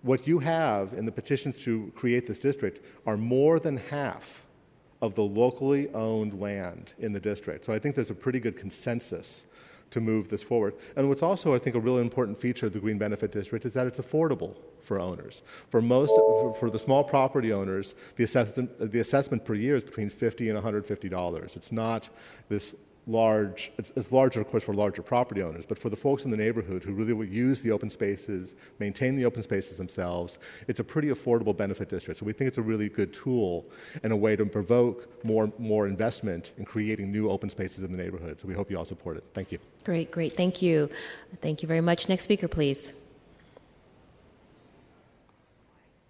What you have in the petitions to create this district are more than half of the locally owned land in the district. So I think there's a pretty good consensus to move this forward. And what's also, I think, a really important feature of the Green Benefit District is that it's affordable for owners. For the small property owners, the assessment per year is between $50 and $150. It's not this large, it's larger, of course, for larger property owners, but for the folks in the neighborhood who really would use the open spaces, maintain the open spaces themselves, it's a pretty affordable benefit district. So we think it's a really good tool and a way to provoke more investment in creating new open spaces in the neighborhood. So we hope you all support it. Thank you. Great, great. Thank you. Thank you very much. Next speaker, please.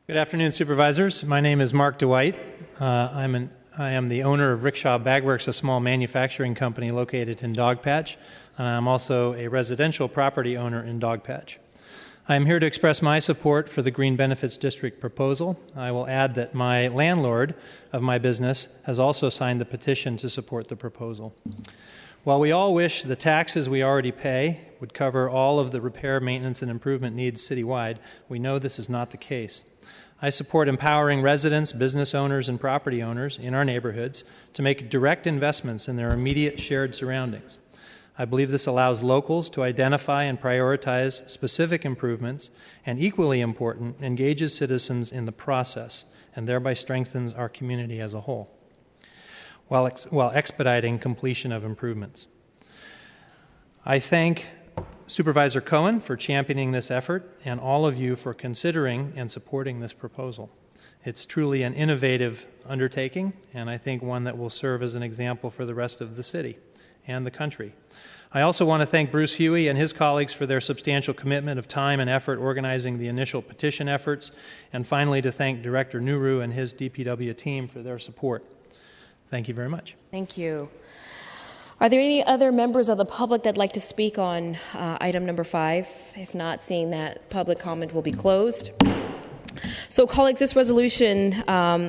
Good afternoon, supervisors. My name is Mark Dwight. I am the owner of Rickshaw Bagworks, a small manufacturing company located in Dogpatch, and I'm also a residential property owner in Dogpatch. I am here to express my support for the Green Benefits District proposal. I will add that my landlord of my business has also signed the petition to support the proposal. While we all wish the taxes we already pay would cover all of the repair, maintenance, and improvement needs citywide, we know this is not the case. I support empowering residents, business owners, and property owners in our neighborhoods to make direct investments in their immediate shared surroundings. I believe this allows locals to identify and prioritize specific improvements, and equally important, engages citizens in the process and thereby strengthens our community as a whole, while expediting completion of improvements. I thank Supervisor Cohen for championing this effort and all of you for considering and supporting this proposal. It's truly an innovative undertaking, and I think one that will serve as an example for the rest of the city and the country. I also want to thank Bruce Huey and his colleagues for their substantial commitment of time and effort organizing the initial petition efforts, and finally to thank Director Nuru and his DPW team for their support. Thank you very much. Thank you. Are there any other members of the public that'd like to speak on item number 5? If not, seeing that, public comment will be closed. So, colleagues, this resolution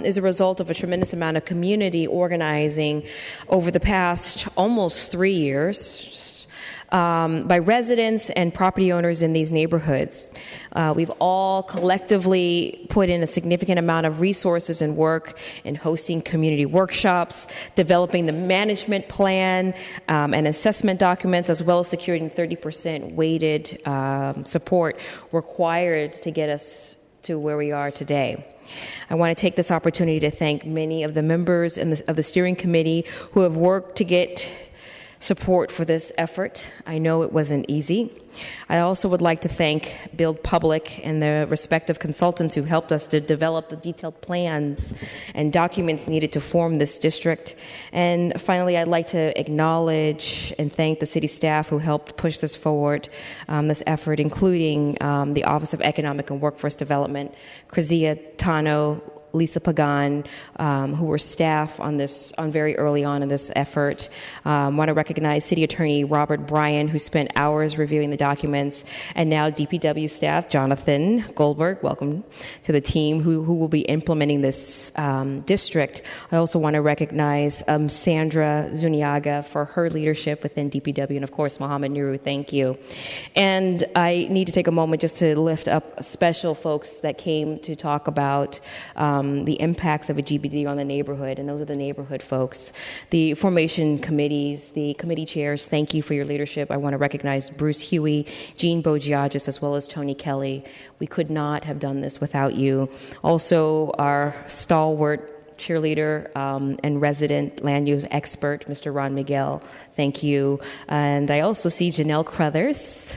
is a result of a tremendous amount of community organizing over the past almost 3 years by residents and property owners in these neighborhoods. We've all collectively put in a significant amount of resources and work in hosting community workshops, developing the management plan and assessment documents, as well as securing 30% weighted support required to get us to where we are today. I want to take this opportunity to thank many of the members of the steering committee who have worked to get support for this effort. I know it wasn't easy. I also would like to thank Build Public and the respective consultants who helped us to develop the detailed plans and documents needed to form this district. And finally, I'd like to acknowledge and thank the city staff who helped push this forward, this effort, including the Office of Economic and Workforce Development, Krazia Tano, Lisa Pagan, who were staff on very early on in this effort. Want to recognize City Attorney Robert Bryan, who spent hours reviewing the documents, and now DPW staff Jonathan Goldberg. Welcome to the team who will be implementing this district. I also want to recognize Sandra Zuniaga for her leadership within DPW, and of course Mohammed Nuru. Thank you. And I need to take a moment just to lift up special folks that came to talk about the impacts of a GBD on the neighborhood, and those are the neighborhood folks. The formation committees, the committee chairs, thank you for your leadership. I want to recognize Bruce Huey, Jean Bogiagis, as well as Tony Kelly. We could not have done this without you. Also, our stalwart cheerleader and resident land use expert, Mr. Ron Miguel, thank you. And I also see Janelle Crothers,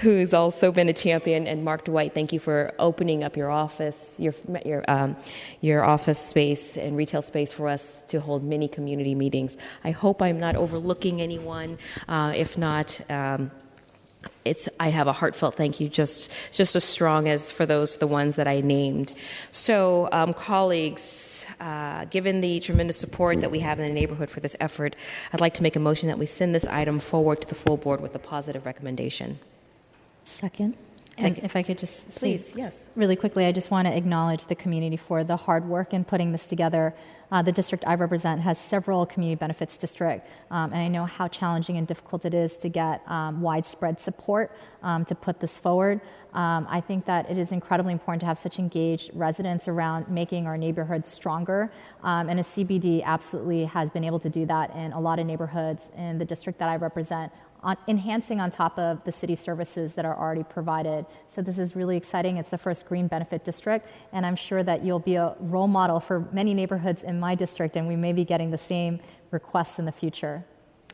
who's also been a champion, and Mark Dwight, thank you for opening up your office, your office space and retail space for us to hold many community meetings. I hope I'm not overlooking anyone. If not, I have a heartfelt thank you, just as strong as for the ones that I named. So, colleagues, given the tremendous support that we have in the neighborhood for this effort, I'd like to make a motion that we send this item forward to the full board with a positive recommendation. Second. And if I could just please, yes. Really quickly, I just want to acknowledge the community for the hard work in putting this together. The district I represent has several community benefits districts, and I know how challenging and difficult it is to get widespread support to put this forward. I think that it is incredibly important to have such engaged residents around making our neighborhoods stronger, and a CBD absolutely has been able to do that in a lot of neighborhoods in the district that I represent, enhancing on top of the city services that are already provided. So this is really exciting. It's the first green benefit district, and I'm sure that you'll be a role model for many neighborhoods in my district, and we may be getting the same requests in the future.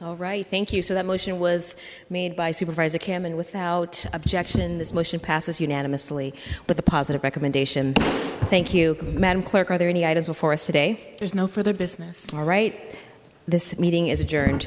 All right, thank you. So that motion was made by Supervisor Kim, and without objection, this motion passes unanimously with a positive recommendation. Thank you. Madam Clerk, are there any items before us today? There's no further business. All right, this meeting is adjourned.